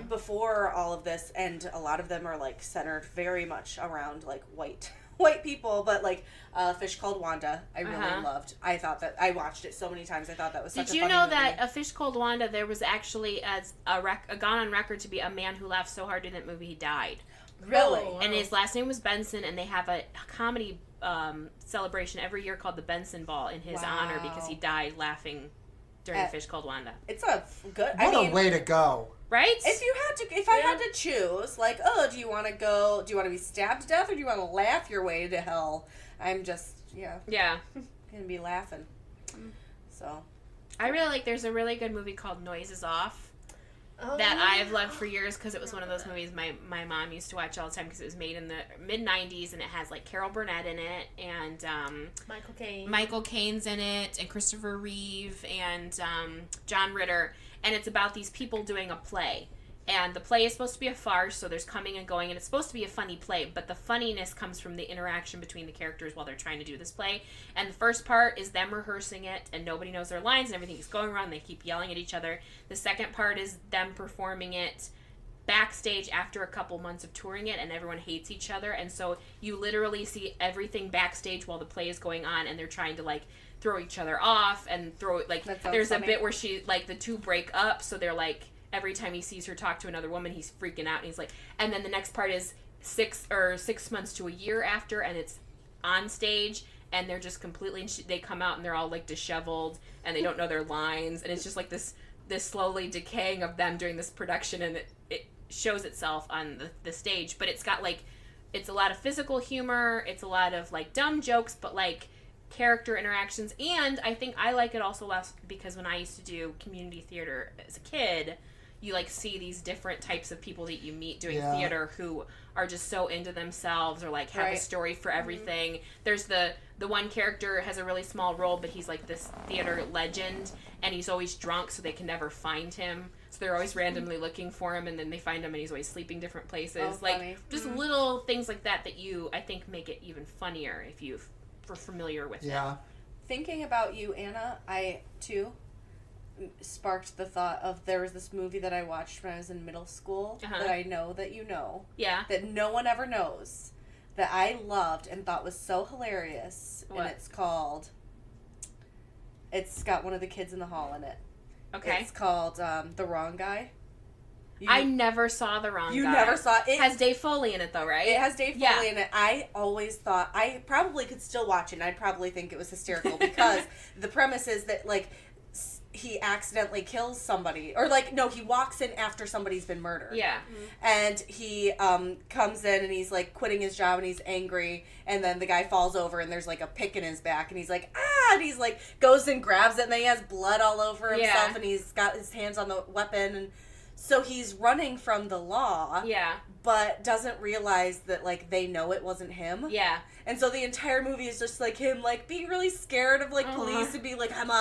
Before all of this, and a lot of them are like centered very much around like white people, but like Fish Called Wanda, I really loved. I thought that I watched it so many times. I thought that was such a funny movie. Did you know that A Fish Called Wanda, there was actually gone on record to be a man who laughed so hard in that movie he died. Really? Oh, wow. And his last name was Benson, and they have a comedy celebration every year called the Benson Ball in his honor because he died laughing during Fish Called Wanda. It's a good. What a way to go! Right? If I had to choose, like, do you want to be stabbed to death, or do you want to laugh your way to hell? I'm just gonna be laughing. So I really like. There's a really good movie called Noises Off. That I've loved for years because it was one of those movies my mom used to watch all the time because it was made in the mid-90s, and it has like Carol Burnett in it, and Michael Caine's in it, and Christopher Reeve, and John Ritter, and it's about these people doing a play. And the play is supposed to be a farce, so there's coming and going, and it's supposed to be a funny play, but the funniness comes from the interaction between the characters while they're trying to do this play. And the first part is them rehearsing it, and nobody knows their lines, and everything is going wrong, they keep yelling at each other. The second part is them performing it backstage after a couple months of touring it, and everyone hates each other, and so you literally see everything backstage while the play is going on, and they're trying to, like, throw each other off, and there's a bit where the two break up, so they're, like, every time he sees her talk to another woman, he's freaking out, and he's like, and then the next part is 6 months to a year after, and it's on stage, and they're just completely, they come out and they're all like disheveled, and they don't know their lines, and it's just like this slowly decaying of them during this production, and it shows itself on the stage, but it's got like, it's a lot of physical humor, it's a lot of like dumb jokes, but like character interactions, and I think I like it also less because when I used to do community theater as a kid, you like see these different types of people that you meet doing theater who are just so into themselves or like have a story for everything. There's the one character has a really small role, but he's like this theater legend, and he's always drunk, so they can never find him. So they're always randomly looking for him, and then they find him, and he's always sleeping different places. Just little things like that I think make it even funnier if you're familiar with it. Thinking about you, Anna, I too sparked the thought of, there was this movie that I watched when I was in middle school that I know that you know. Yeah. That no one ever knows. that I loved and thought was so hilarious. What? And it's got one of the kids in the hall in it. Okay. It's called The Wrong Guy. I never saw The Wrong Guy. You never saw it. It has Dave Foley in it, though, right? It has Dave Foley Yeah. in it. I always thought, I probably could still watch it, and I'd probably think it was hysterical because the premise is that, like, he accidentally kills somebody. Or, like, no, he walks in after somebody's been murdered. Yeah. And he comes in and he's, like, quitting his job and he's angry. And then the guy falls over and there's, like, a pick in his back. And he's like, ah! And he's, like, goes and grabs it and then he has blood all over himself. Yeah. And he's got his hands on the weapon. And so he's running from the law. Yeah. But doesn't realize that, like, they know it wasn't him. Yeah. And so the entire movie is just, like, him, like, being really scared of, like, Uh-huh. police and being like, I'm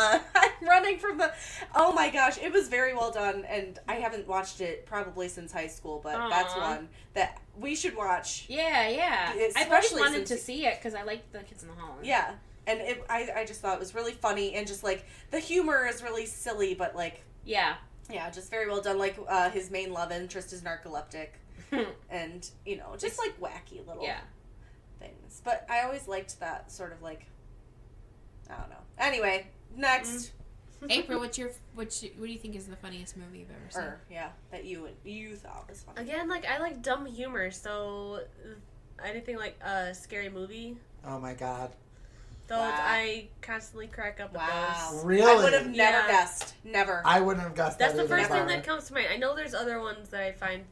running from the... Oh, my gosh. It was very well done, and I haven't watched it probably since high school, but that's one that we should watch. Yeah, yeah. I Especially always wanted to since- see it because I liked the kids in the hall. Yeah. And I just thought it was really funny, and just, like, the humor is really silly, but, like... Yeah. Yeah, just very well done. Like, his main love interest is narcoleptic. And, you know, just, like, wacky little... Yeah. things. But I always liked that sort of like, I don't know. Anyway, next. April, what do you think is the funniest movie you've ever seen? Yeah, that you thought was funny. Again, like, I like dumb humor, so anything like a scary movie, Oh my god. those Wow. I constantly crack up Wow. with those. Really? I would have never Yeah. guessed. Never. I wouldn't have guessed That's that the first either. thing that comes to mind. I know there's other ones that I find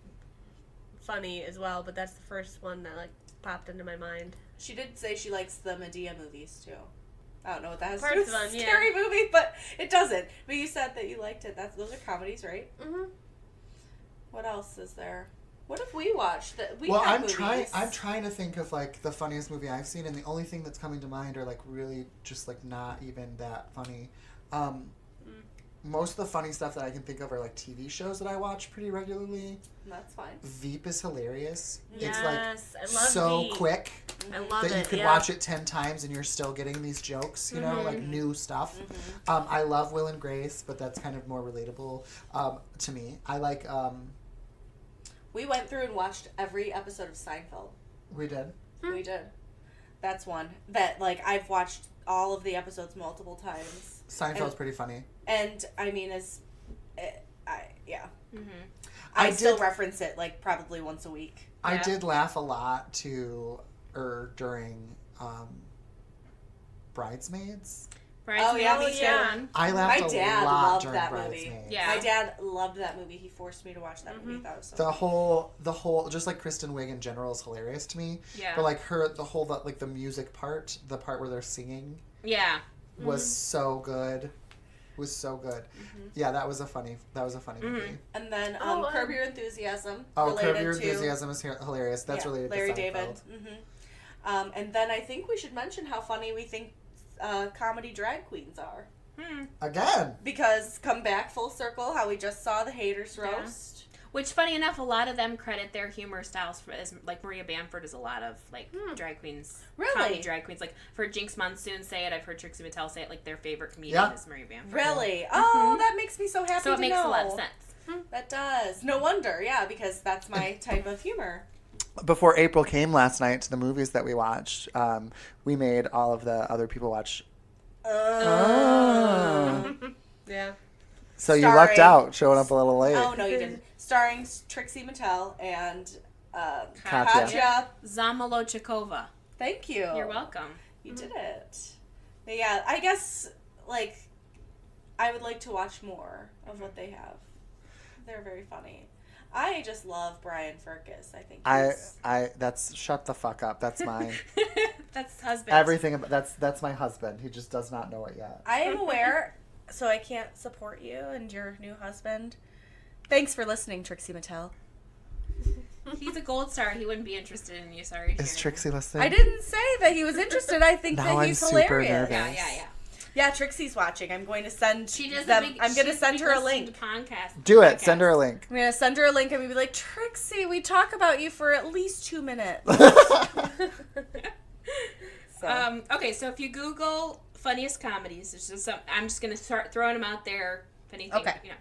funny as well, but that's the first one that, like, popped into my mind. She did say she likes the Medea movies too. I don't know what that has to Parts do with of them, a yeah. scary movie, but it doesn't. But you said that you liked it. Those are comedies, right? Mm-hmm. What else is there? What have we watched that we Well, have I'm trying to think of like the funniest movie I've seen, and the only thing that's coming to mind are like really just like not even that funny. Most of the funny stuff that I can think of are like TV shows that I watch pretty regularly. That's fine. Veep is hilarious. Yes, It's I like love so Veep. quick I love that it. you could yeah. watch it 10 times and you're still getting these jokes, you know, like new stuff. I love Will and Grace, but that's kind of more relatable to me. I like, We went through and watched every episode of Seinfeld. we did. We did. That's one that, like, I've watched all of the episodes multiple times. Seinfeld's pretty funny. And, I mean, yeah. Mm-hmm. I I still did- reference it, like, probably once a week. I Yeah. did laugh a lot during Bridesmaids. Bridesmaids yeah, me is too. fun. I laughed My a dad lot loved during that movie. Bridesmaids. Yeah. My dad loved that movie. He forced me to watch that movie. He thought it was so The whole, just like Kristen Wiig in general is hilarious to me. Yeah. But like the music part, the part where they're singing, Yeah. was so good. Was so good. Yeah, that was a funny movie. And then Oh, Curb Your Enthusiasm. Oh, related Curb Your to, Enthusiasm is hilarious. That's yeah, related Larry to Seinfeld. David. And then I think we should mention how funny we think comedy drag queens are. Again. Because come back full circle, how we just saw the haters roast. Which, funny enough, a lot of them credit their humor styles for, as like Maria Bamford is a lot of like drag queens, Really? comedy drag queens. Like for Jinx Monsoon say it, I've heard Trixie Mattel say it. Like their favorite comedian Yeah. is Maria Bamford. Really? Oh, that makes me so happy So it to makes know. a lot of sense. That does. No wonder, yeah, because that's my type of humor. Before April came last night to the movies that we watched, we made all of the other people watch. Yeah. So you lucked Starring- out showing up a little late. Oh, no, you didn't. Starring Trixie Mattel and Katya. Katya. Zamolochikova. Thank you. You're welcome. You did it. But yeah, I guess, like, I would like to watch more of what they have. They're very funny. I just love Brian Furcus. I think That's shut the fuck up. That's mine. That's husband. Everything about that's my husband. He just does not know it yet. I am aware, so I can't support you and your new husband. Thanks for listening, Trixie Mattel. He's a gold star. He wouldn't be interested in you. Sorry. Is Sharon. Trixie listening? I didn't say that he was interested. I think Now that I'm he's super hilarious. nervous. Yeah. Yeah, Trixie's watching. I'm going to send She does them. a big. I'm going to she's send big her a listening link. to podcast. Do it. podcast. Send her a link. I'm going to send her a link and be like, Trixie, we talk about you for at least 2 minutes. So. Okay, so if you Google funniest comedies, it's just I'm just gonna start throwing them out there. If anything, Okay. you know,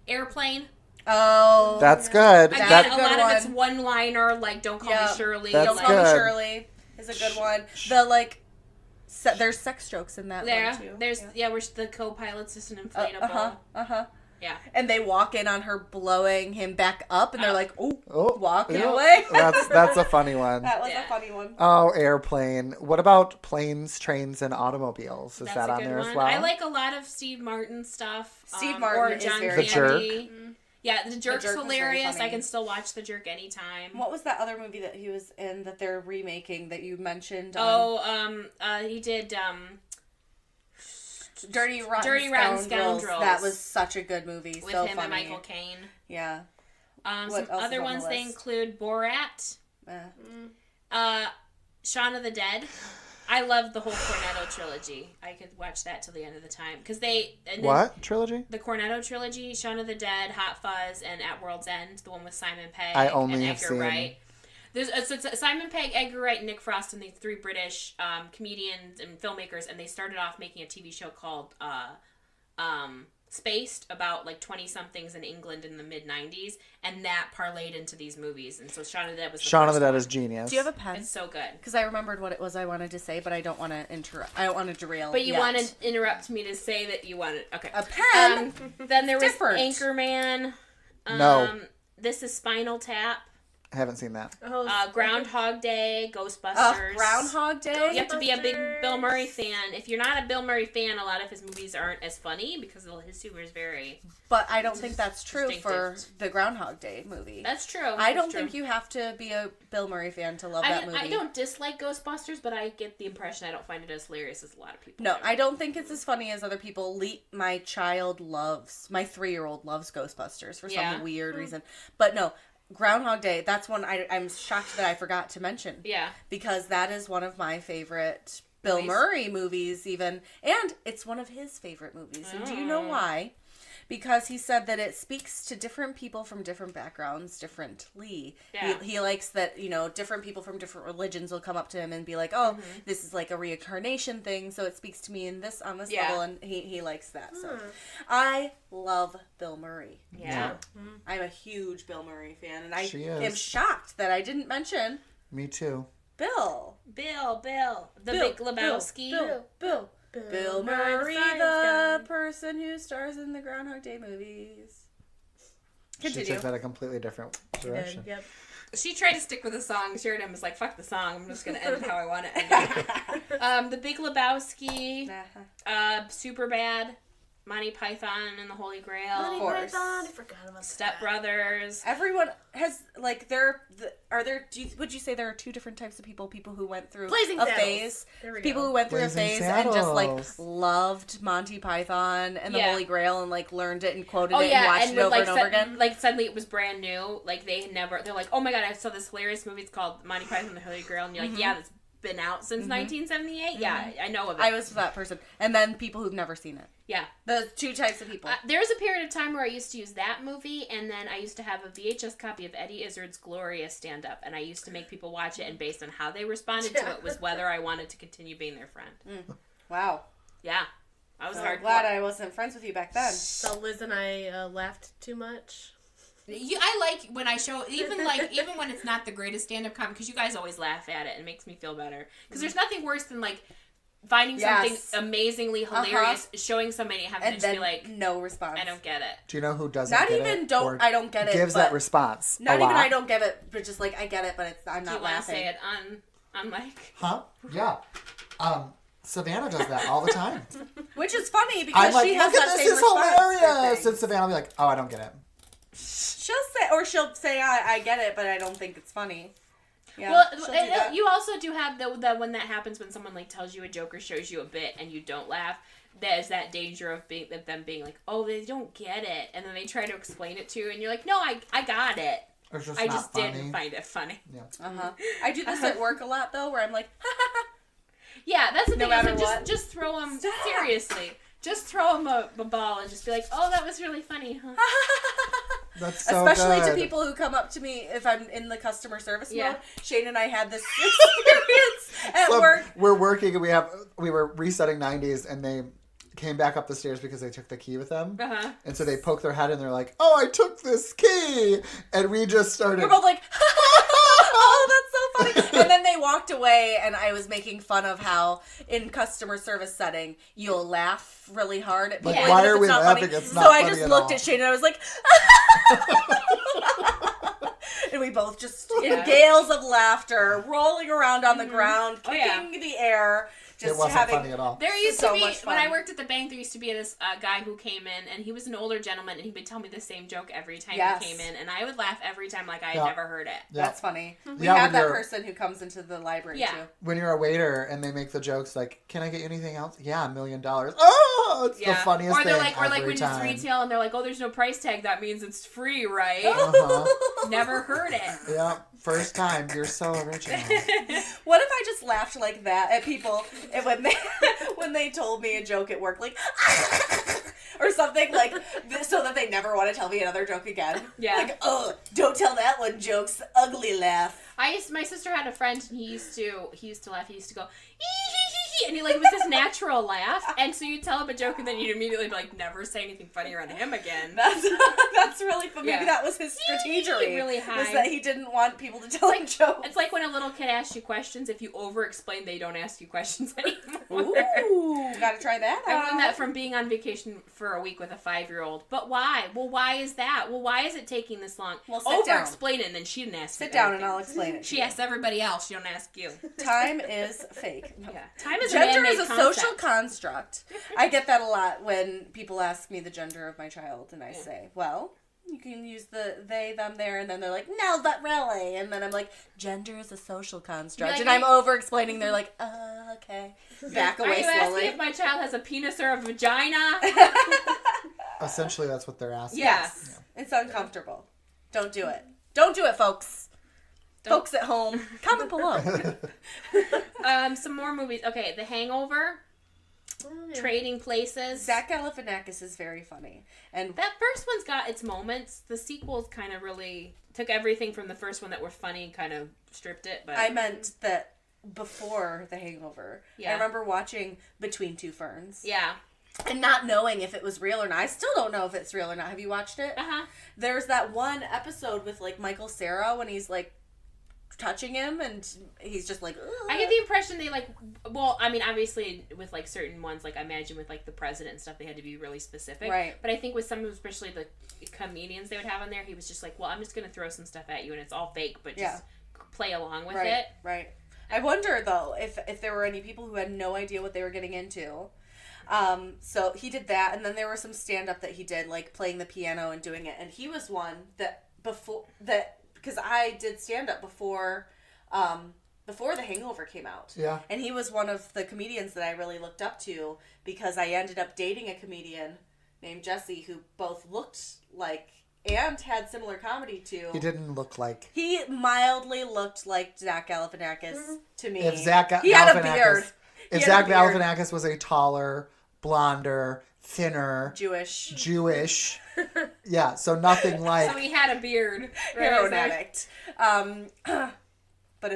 Airplane. Oh. That's good. Again, That's a a good lot of it's one. one-liner, like "Don't call Yeah. me Shirley." That's Don't like, call me good. Shirley. is a good one. The like, there's sex jokes in that one too. There's where the co-pilot's just an inflatable. Yeah. And they walk in on her blowing him back up, and they're like, "Oh, walking yeah. away." That's a funny one. That was a funny one. Oh, airplane. What about planes, trains, and automobiles? Is That's that a on good there one. as well? I like a lot of Steve Martin stuff. Steve Martin or is John very The Jerk. Candy. Yeah, The Jerk's Jerk was very hilarious. funny. I can still watch The Jerk anytime. What was that other movie that he was in that they're remaking that you mentioned? He did Dirty Rotten Scoundrels. That was such a good movie. with so him funny. and Michael Caine. Yeah. Some What else is other on the ones they list? include Borat, Uh, Shaun of the Dead. I love the whole Cornetto trilogy. I could watch that till the end of the time because What trilogy? The Cornetto trilogy: Shaun of the Dead, Hot Fuzz, and At World's End. The one with Simon Pegg I only and have Edgar seen- Wright. It's Simon Pegg, Edgar Wright, and Nick Frost, and the three British comedians and filmmakers, and they started off making a TV show called Spaced about like 20-somethings in England in the mid-90s, and that parlayed into these movies. And so Shaun of the Dead was the Shaun of the first Dead one. is genius. do you have a pen? It's so good. Because I remembered what it was I wanted to say, but I don't want to interrupt. I don't want to derail. But you yet. want to interrupt me to say that you wanted... Okay. a pen? Then there was different. Anchorman. No. This is Spinal Tap. I haven't seen that. Groundhog Day, Ghostbusters. Groundhog Day. You have to be a big Bill Murray fan. If you're not a Bill Murray fan, a lot of his movies aren't as funny because his humor is very... But I don't think that's true for distinctive. the Groundhog Day movie. That's true. I don't think you have to be a Bill Murray fan to love that movie. I don't dislike Ghostbusters, but I get the impression I don't find it as hilarious as a lot of people No, do. I don't think it's as funny as other people. My 3-year-old loves Ghostbusters for some weird reason. But no, Groundhog Day, that's one I'm shocked that I forgot to mention. Yeah. Because that is one of my favorite Bill Murray movies even. And it's one of his favorite movies. And do you know why? Because he said that it speaks to different people from different backgrounds differently. Yeah. He likes that, different people from different religions will come up to him and be like, oh, this is like a reincarnation thing, so it speaks to me on this level, and he likes that. So I love Bill Murray. Yeah. I'm a huge Bill Murray fan, and I She is. am shocked that I didn't mention Me too. Bill. Big Lebowski. Bill Murray, the person who stars in the Groundhog Day movies. She Continue. took that a completely different direction. Yep. She tried to stick with the song. Sheridan was like, fuck the song. I'm just going to end it how I want it. The Big Lebowski. Super Bad. Monty Python and the Holy Grail. Of course. I forgot about Step Brothers. Everyone has would you say there are two different types of people? People who went through Blazing a Saddles. phase. There we People go. who went through Blazing a phase and just like Saddles. loved Monty Python and the Yeah. Holy Grail and like learned it and quoted Oh it yeah, and watched and it over like, and over again. like suddenly it was brand new. Like they're like, oh my god, I saw this hilarious movie. It's called Monty Python and the Holy Grail, and you're like, yeah, that's been out since 1978. Yeah, I know of it. I was that person. And then people who've never seen it. Yeah. The two types of people. There was a period of time where I used to use that movie, and then I used to have a VHS copy of Eddie Izzard's Gloria stand-up, and I used to make people watch it, and based on how they responded to it was whether I wanted to continue being their friend. Wow. Yeah. I was I'm hardcore. glad I wasn't friends with you back then. So Liz and I laughed too much. I like when I show even when it's not the greatest stand-up comedy, because you guys always laugh at it and it makes me feel better. Because there's nothing worse than like finding something amazingly hilarious, showing somebody and having And to just then be like, no response. I don't get it. Do you know who doesn't Not get even it? don't or I don't get it. gives but that response Not a even lot? I don't get it, but just like I get it, but I'm Do not you want to laughing. say it on mic? Huh? Yeah. Savannah does that all the time. Which is funny because I'm like, she has look at that this, same is response for hilarious. things. And Savannah will be like, oh, I don't get it. She'll say I get it, but I don't think it's funny. Yeah, Well, she'll do that. you also do have the when that happens when someone like tells you a joke or shows you a bit and you don't laugh. There's that danger of them being like, oh, they don't get it, and then they try to explain it to you, and you're like, no, I got it. It's just I not just funny. didn't find it funny. Yeah. I do this at work a lot though, where I'm like, Yeah, that's the No thing. Is matter like, what. just throw them seriously. Just throw them a ball and just be like, oh, that was really funny, huh? That's so especially good. to people who come up to me if I'm in the customer service Yeah. mode. Shane and I had this experience at So work. we're working and we were resetting 90s and they came back up the stairs because they took the key with them. Uh-huh. And so they poke their head and they're like, oh, I took this key. And we just started. We're both like, oh, that's so funny. And then they walked away, and I was making fun of how in customer service setting you'll laugh really hard at people. Like, even why if are it's we not laughing? funny. It's So not I funny just at looked all. at Shane and I was like, and we both just in gales of laughter, rolling around on the ground, kicking the air. Just It wasn't having funny at all. There used so to be, much when fun. I worked at the bank, there used to be this guy who came in, and he was an older gentleman, and he would tell me the same joke every time Yes. he came in, and I would laugh every time like I had Yeah. never heard it. Yeah. That's funny. We Yeah, have when that you're- person who comes into the library Yeah. too. When you're a waiter and they make the jokes like, "Can I get you anything else?" Yeah, $1 million. Oh, it's the funniest or they're thing like, or like every when time. it's retail, and they're like, "Oh, there's no price tag. That means it's free, right?" Uh-huh. Never heard it. Yeah, first time. You're so original. What if I just laughed like that at people and when they told me a joke at work, like, or something like, so that they never want to tell me another joke again? Yeah. Like, oh, don't tell that one jokes, ugly laugh. My sister had a friend, and he used to laugh. He used to go, "Ee-hee-hee-hee," and he like it was this natural laugh. And so you tell him a joke, and then you'd immediately be like, never say anything funny around him again. That's really fun. Maybe Yeah. that was his strategy. Really Was high. that he didn't want people to tell him jokes. It's like when a little kid asks you questions. If you over-explain, they don't ask you questions anymore. Ooh, gotta try that out. I learned that from being on vacation for a week with a 5-year-old. But why? Well, why is that? Well, why is it taking this long? Well, sit down. Over-explain it, and then she didn't ask you Sit down and anything. I'll explain it. to She you. asked everybody else. She don't ask you. Time is fake. Yeah. Time is Gender a man-made is a concept. social construct. I get that a lot when people ask me the gender of my child, and I say, well, you can use the they, them, their, and then they're like, no, but really. And then I'm like, gender is a social construct. Like, and I'm over-explaining. They're like, okay. Back Are away you slowly. asking if my child has a penis or a vagina? Essentially, that's what they're asking. Yes. It's uncomfortable. Don't do it. Don't do it, folks. Folks at home, comment below. Some more movies. Okay, The Hangover. Trading Places. Zach Galifianakis is very funny. And That first one's got its moments. The sequels kind of really took everything from the first one that were funny and kind of stripped it. But I meant that before The Hangover. Yeah. I remember watching Between Two Ferns. yeah. And not knowing if it was real or not. I still don't know if it's real or not. Have you watched it? Uh-huh. There's that one episode with, like, Michael Cera when he's, like, touching him and he's just like, ugh. I get the impression they like, well, I mean, obviously with like certain ones, like I imagine with like the president and stuff, they had to be really specific. Right. But I think with some, especially the comedians they would have on there, he was just like, well, I'm just going to throw some stuff at you and it's all fake, but just play along with it. Right. I wonder, though, if there were any people who had no idea what they were getting into. So he did that, and then there was some stand-up that he did, like playing the piano and doing it. And he was one that because I did stand-up before The Hangover came out. Yeah. And he was one of the comedians that I really looked up to because I ended up dating a comedian named Jesse who both looked like and had similar comedy to. He didn't look like. He mildly looked like Zach Galifianakis to me. If Zach he had a Galifianakis- beard. If He had Zach a beard. Galifianakis was a taller, blonder, thinner, Jewish. yeah, so nothing like. So he had a beard. Heroin Right? addict. But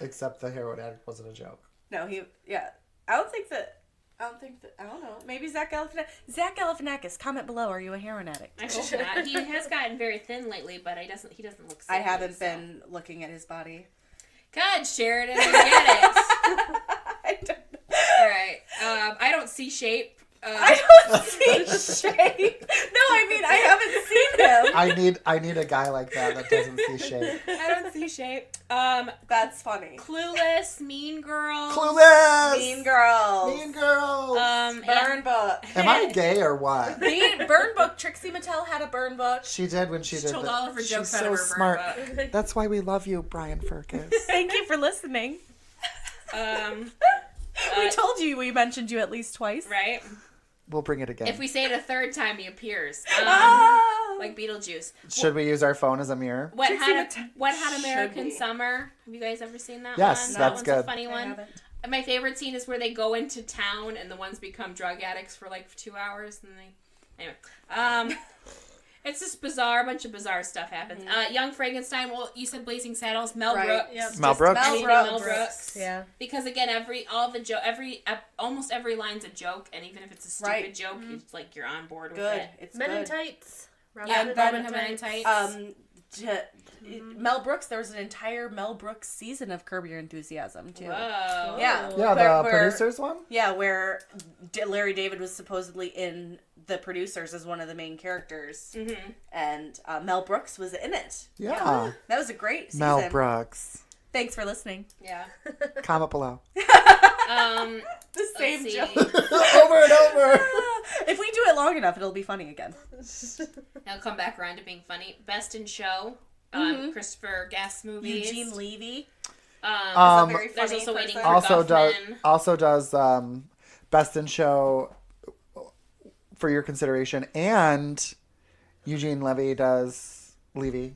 Except the heroin addict wasn't a joke. no, I don't know. Maybe Zach Galifianakis. Comment below. Are you a heroin addict? I hope not. He has gotten very thin lately, but he doesn't look sickly, I haven't so. been looking at his body. God, Sheridan, I get it. I don't know. All right. I don't see shape. I don't see shape. No, I mean I haven't seen him. I need a guy like that doesn't see shape. I don't see shape. That's funny. Clueless, Mean Girls. Clueless. Mean Girls. Mean Girls. Burn Book. Am I gay or what? Burn Book. Trixie Mattel had a Burn Book. She did when she did. told all of her jokes She's out of so her smart. burn book. That's why we love you, Brian Firkus. Thank you for listening. We told you we mentioned you at least twice. Right? We'll bring it again. If we say it a third time, he appears. Oh. Like Beetlejuice. Should we use our phone as a mirror? What Trixie Hot Should American we? Summer? Have you guys ever seen that Yes, one? that's that good. one's a funny I one. haven't. My favorite scene is where they go into town and the ones become drug addicts for like 2 hours and anyway. It's just bizarre. A bunch of bizarre stuff happens. Young Frankenstein. Well, you said Blazing Saddles. Mel Right. Brooks. Yep. Mel Brooks. Anything Mel Brooks. Yeah. Because again, almost every line's a joke, and even if it's a stupid Right. joke, it's like you're on board with Good. it. It's Men in good. Tights. Yeah, Men Robin in Hood Men in Tights. Mel Brooks, there was an entire Mel Brooks season of Curb Your Enthusiasm, too. Whoa. Yeah. Yeah, the producers one? Yeah, where Larry David was supposedly in the producers as one of the main characters. Mm-hmm. And Mel Brooks was in it. Yeah. That was a great season. Mel Brooks. Thanks for listening. Yeah. Comment below. The same joke. Over and over. If we do it long enough, it'll be funny again. Now come back around to being funny. Best in Show. Christopher Guest movies. Eugene Levy. Is Um, a very There's funny also Waiting person. for also does Best in Show for your consideration, and Eugene Levy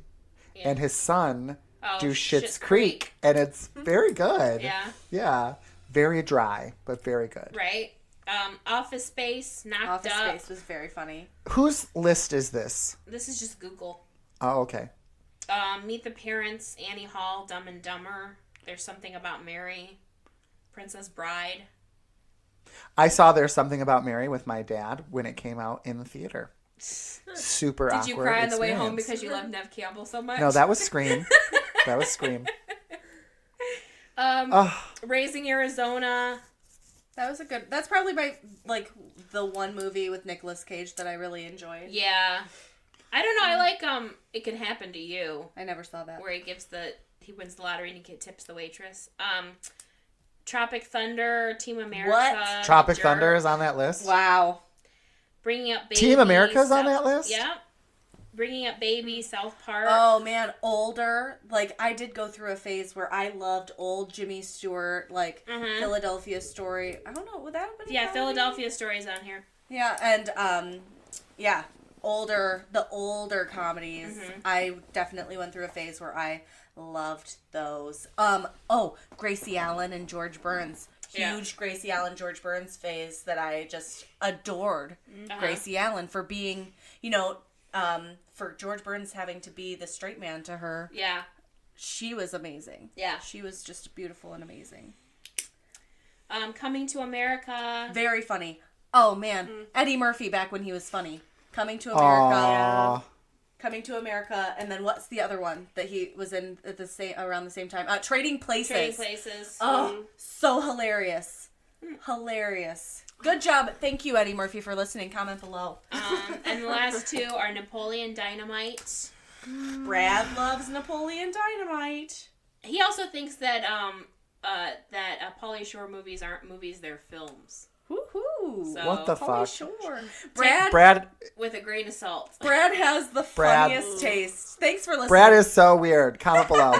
and his son do Schitt's Creek, and it's very good. Yeah, very dry but very good. Right. Office Space, Knocked Office Up. Space was very funny. Whose list is this? This is just Google. Oh, okay. Meet the Parents, Annie Hall, Dumb and Dumber. There's Something About Mary, Princess Bride. I saw There's Something About Mary with my dad when it came out in the theater. Super awkward. Did you cry on the way home experience. because you love Nev Campbell so much? No, that was Scream. That was Scream. Raising Arizona. That was a good. That's probably the one movie with Nicolas Cage that I really enjoyed. Yeah. I don't know. I like It Can Happen to You. I never saw that. Where he wins the lottery and he tips the waitress. Tropic Thunder, Team America. What? Tropic Jerk, Thunder is on that list. Wow. Bringing Up Baby. Team America's on that list? Yeah. Bringing Up Baby, South Park. Oh man, older. I did go through a phase where I loved old Jimmy Stewart, Philadelphia Story. I don't know, would that have been? Yeah, Philadelphia Story's on here. Yeah, and the older comedies. Mm-hmm. I definitely went through a phase where I loved those. Gracie Allen and George Burns. Huge Gracie Allen, George Burns phase that I just adored. Gracie Allen for being, for George Burns having to be the straight man to her. Yeah. She was amazing. Yeah. She was just beautiful and amazing. Coming to America. Very funny. Oh, man. Eddie Murphy back when he was funny. Coming to America. Aww. Coming to America. And then what's the other one that he was in at around the same time? Trading Places. Trading Places. Oh, so hilarious. Hilarious. Good job. Thank you, Eddie Murphy, for listening. Comment below. And the last two are Napoleon Dynamite. Brad loves Napoleon Dynamite. He also thinks that Pauly Shore movies aren't movies, they're films. Woohoo! So, What the Pauly fuck? Shore. Brad with a grain of salt. Brad has the funniest taste. Thanks for listening. Brad is so weird. Comment below.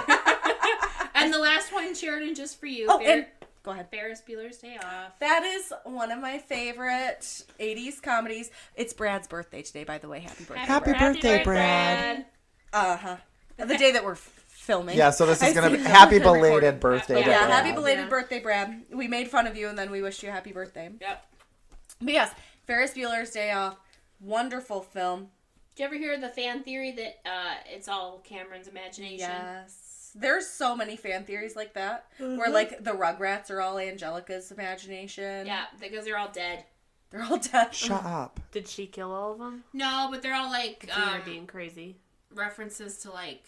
And the last one, Sheridan, just for you. Oh, and go ahead. Ferris Bueller's Day Off. That is one of my favorite 80s comedies. It's Brad's birthday today, by the way. Happy birthday, Happy Brad. birthday, Brad. The day that we're filming. Yeah, so this is going to be happy belated birthday. to Yeah, Brad. happy belated birthday, Brad. We made fun of you, and then we wished you a happy birthday. Yep. But yes, Ferris Bueller's Day Off. Wonderful film. Did you ever hear the fan theory that it's all Cameron's imagination? Yes. There's so many fan theories like that, where the Rugrats are all Angelica's imagination. Yeah, because they're all dead. They're all dead. Shut up. Did she kill all of them? No, but they're all They are being crazy. references to like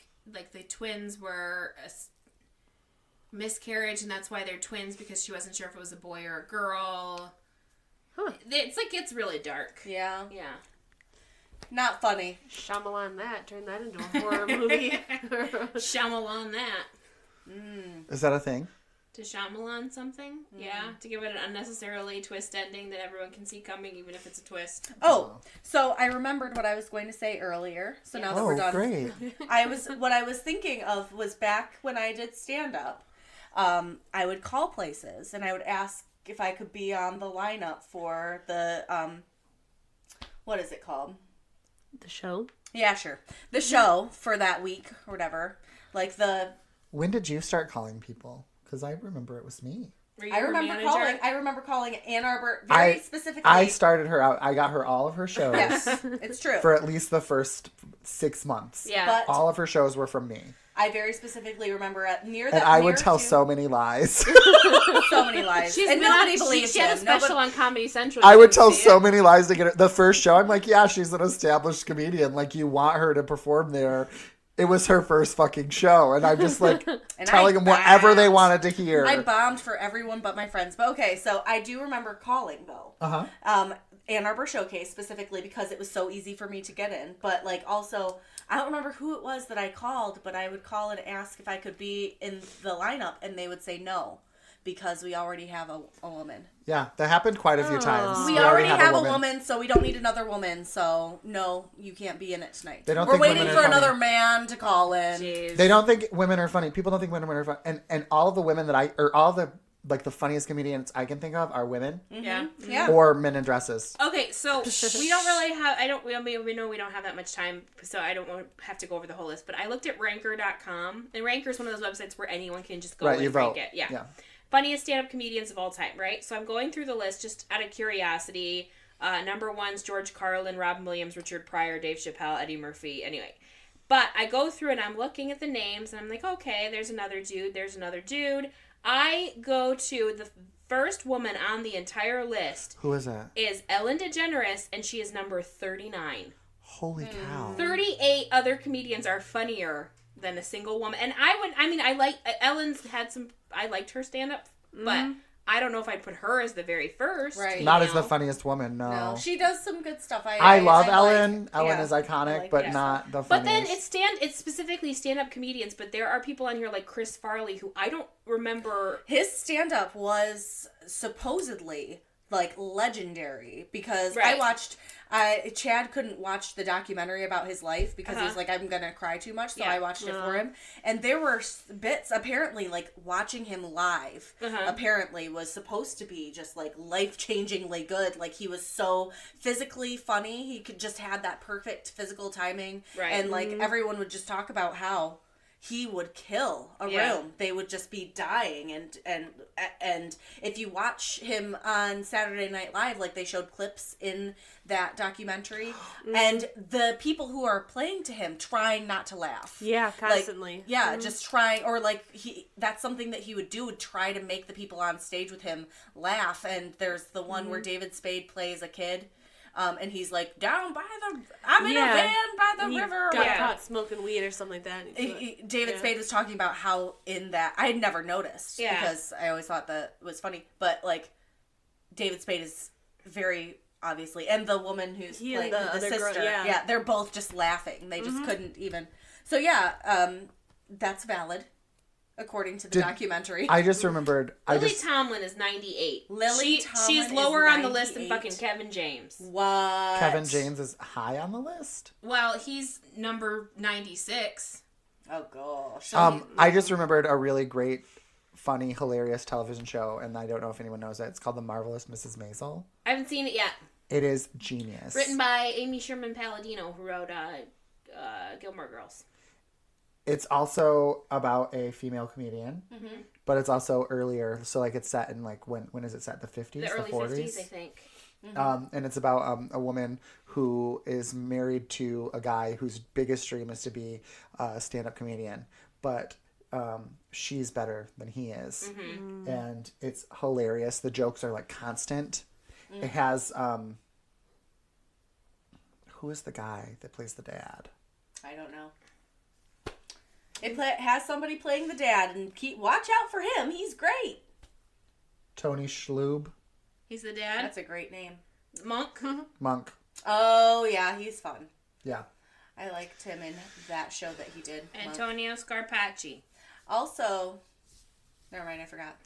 the twins were a miscarriage, and that's why they're twins, because she wasn't sure if it was a boy or a girl. Huh. It's really dark. Yeah. Yeah. Not funny. Shyamalan that. Turn that into a horror movie. Shyamalan that. Is that a thing? To Shyamalan something? Yeah. To give it an unnecessarily twist ending that everyone can see coming, even if it's a twist. Oh, so I remembered what I was going to say earlier. So now that we're done. Great. What I was thinking of was back when I did stand-up, I would call places and I would ask if I could be on the lineup for the, what is it called? The show? Yeah, sure. The show for that week or whatever. When did you start calling people? Because I remember it was me. I remember calling Ann Arbor very specifically. I started her out. I got her all of her shows. Yes, it's true. For at least the first 6 months. Yeah. But All of her shows were from me. I very specifically remember And I would tell so many lies. so many lies. She's and been nobody on, believes she had a him. special on Comedy Central. I You would didn't tell see so it. many lies to get her. The first show, I'm like, yeah, she's an established comedian. Like, you want her to perform there. it was her first fucking show. And I'm just like And telling I them whatever they bombed. wanted to hear. I bombed for everyone but my friends. But okay, so I do remember calling, though. Ann Arbor Showcase, specifically because it was so easy for me to get in. But, like, also, I don't remember who it was that I called, but I would call and ask if I could be in the lineup, and they would say no, because we already have a woman. Yeah, that happened quite a few times. We already have a woman, so we don't need another woman. So, no, you can't be in it tonight. They don't We're think waiting women for are funny. another man to call in. Jeez. They don't think women are funny. People don't think women are funny. And all of the women all the, like, the funniest comedians I can think of are women. Yeah. Yeah. Or men in dresses. Okay, so we don't really have. We know we don't have that much time, so I don't have to go over the whole list. But I looked at Ranker.com, and Ranker is one of those websites where anyone can just go Right, and you rank vote. it. Yeah. Yeah. Funniest stand-up comedians of all time, right? So I'm going through the list just out of curiosity. Number one's George Carlin, Robin Williams, Richard Pryor, Dave Chappelle, Eddie Murphy. Anyway, but I go through and I'm looking at the names, and I'm like, okay, there's another dude. I go to the first woman on the entire list Who is that? is Ellen DeGeneres, and she is number 39. Holy cow. 38 other comedians are funnier than a single woman. And I like Ellen's had some, I liked her stand up, but I don't know if I'd put her as the very first. Right. Not you as the know? funniest woman, no. No, she does some good stuff. I love like. Ellen. Ellen Yeah. is iconic, like but her not the But funniest. then it's specifically stand-up comedians, but there are people on here like Chris Farley who I don't remember. His stand-up was supposedly, like, legendary, because I Right. watched, Chad couldn't watch the documentary about his life because he was like, I'm gonna cry too much, so Yeah. I watched it for him. And there were bits, apparently, like, watching him live, apparently, was supposed to be just, like, life-changingly good. Like, he was so physically funny, he could just had that perfect physical timing, Right. and, like, everyone would just talk about how he would kill a room. They would just be dying, and if you watch him on Saturday Night Live, like, they showed clips in that documentary, and the people who are playing to him trying not to laugh. Yeah, constantly. Like, yeah, just trying, or like that's something that he would do, would try to make the people on stage with him laugh. And there's the one where David Spade plays a kid. And he's like, I'm in a van by the river. Got Yeah. caught smoking weed or something like that. David Spade was talking about how in that, I had never noticed because I always thought that was funny, but like David Spade is very obviously, and the woman who's playing and the the other sister, girl, yeah. they're both just laughing. They just couldn't even. So that's valid according to the documentary. I just remembered. Lily Tomlin is 98. Lily She's Tomlin lower is on the list than 98. fucking Kevin James. What? Kevin James is high on the list. Well, he's number 96. Oh gosh. I just remembered a really great, funny, hilarious television show, and I don't know if anyone knows it. It's called The Marvelous Mrs. Maisel. I haven't seen it yet. It is genius. Written by Amy Sherman Palladino, who wrote Gilmore Girls. It's also about a female comedian, but it's also earlier. So like it's set in like when is it set? The 50s, The early 40s? 50s, I think. And it's about a woman who is married to a guy whose biggest dream is to be a stand-up comedian, but she's better than he is, and it's hilarious. The jokes are like constant. It has who is the guy that plays the dad? I don't know. It has somebody playing the dad, and watch out for him. He's great. Tony Shalhoub. He's the dad. That's a great name. Monk. Monk. Oh yeah, he's fun. Yeah. I liked him in that show that he did. Antonio Scarpacci. Also, never mind, I forgot.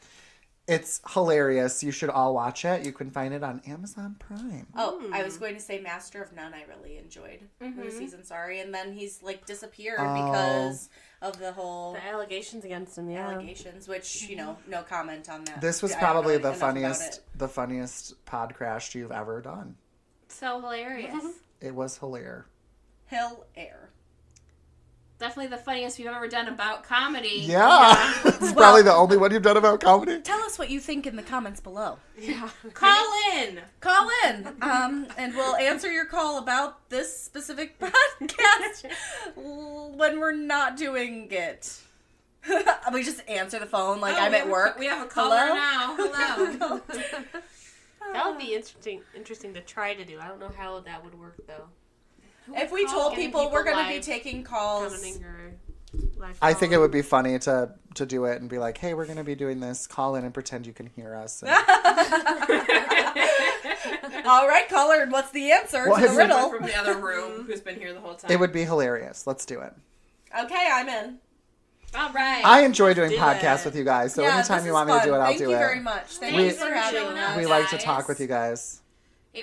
It's hilarious. You should all watch it. You can find it on Amazon Prime. Oh, I was going to say Master of None. I really enjoyed the season. Sorry, and then he's like disappeared because of the whole The allegations against him, yeah. allegations. Which no comment on that. This was I don't probably know the enough about it. funniest pod crash you've ever done. So hilarious. It was hilarious. Hill Air. Definitely the funniest we've ever done about comedy. Yeah. It's probably the only one you've done about comedy. Tell us what you think in the comments below. Yeah. Call in. Call in, and we'll answer your call about this specific podcast when we're not doing it. We just answer the phone like I'm at work. We have a caller Hello? now. Hello. That would be interesting to try to do. I don't know how that would work, though. If we told people we're going to be taking calls. Commenting or live I think it calling. would be funny to do it and be like, hey, we're going to be doing this. Call in and pretend you can hear us. And All right, caller, and what's the answer What to the is it? riddle? From the other room who's been here the whole time. it would be hilarious. Let's do it. Okay, I'm in. All right. I enjoy doing do podcasts it. with you guys. So Yeah, anytime this you is want me to fun. do it, I'll Thank do you it. very much. Thank Thanks you for for having showing us. up. We like to guys. talk with you guys.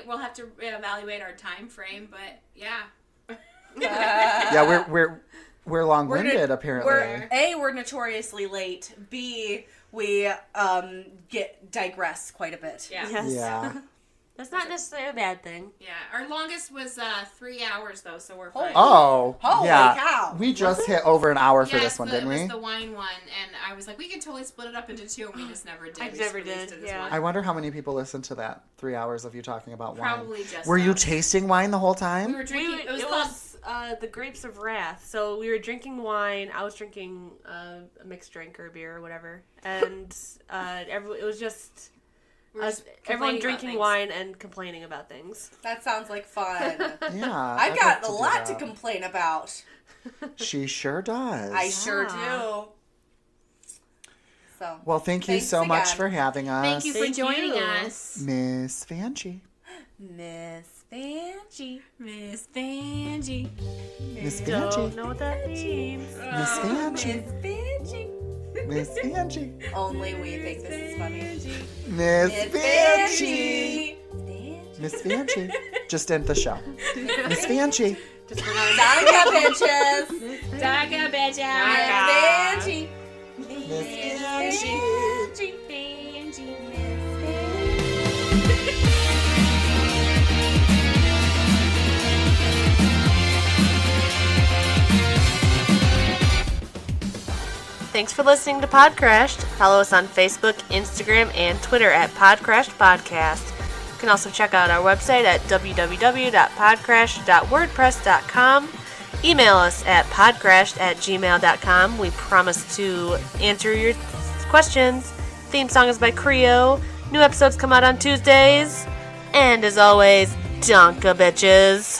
We'll have to reevaluate our time frame, but yeah. Yeah, we're long-winded apparently. We're notoriously late. B, we digress quite a bit. Yeah. Yes. Yeah. That's not necessarily a bad thing. Yeah. Our longest was 3 hours though, so we're fine. Oh, Holy yeah. cow. We just hit over an hour for Yeah, this one, it didn't was we? the wine one, and I was like, we could totally split it up into two, and we just never did. I We just never released did, it as yeah. one. I wonder how many people listened to that 3 hours of you talking about wine. Probably just Were you us. tasting wine the whole We time? were drinking. It was called. The Grapes of Wrath. So we were drinking wine. I was drinking a mixed drink or beer or whatever, and it was just us, everyone complaining about drinking things. wine and complaining about things. That sounds like fun. Yeah. I've I'd got like a do lot to that. complain about. She sure does. I sure Yeah. do. So, Well, thank you Thanks so much again. for having us. Thank you for Thank joining you. us, Miss Fanchi. Miss Fancy. Miss Vanjie. Miss Don't Fanchi. know what that means. Miss Fanchi. Miss Fancy. Miss Fanchi. Only we think this is funny. Miss Fanchi. Fancy. Miss Fanchi. Just end the show. Miss Fanchi. Just for now. Daga bitches. Daga bitches. Miss Fancy. Miss Fancy. Thanks for listening to Podcrashed. Follow us on Facebook, Instagram, and Twitter at Podcrashed Podcast. You can also check out our website at www.podcrashed.wordpress.com. Email us at podcrashed@gmail.com. We promise to answer your questions. Theme song is by Creo. New episodes come out on Tuesdays. And as always, donka bitches.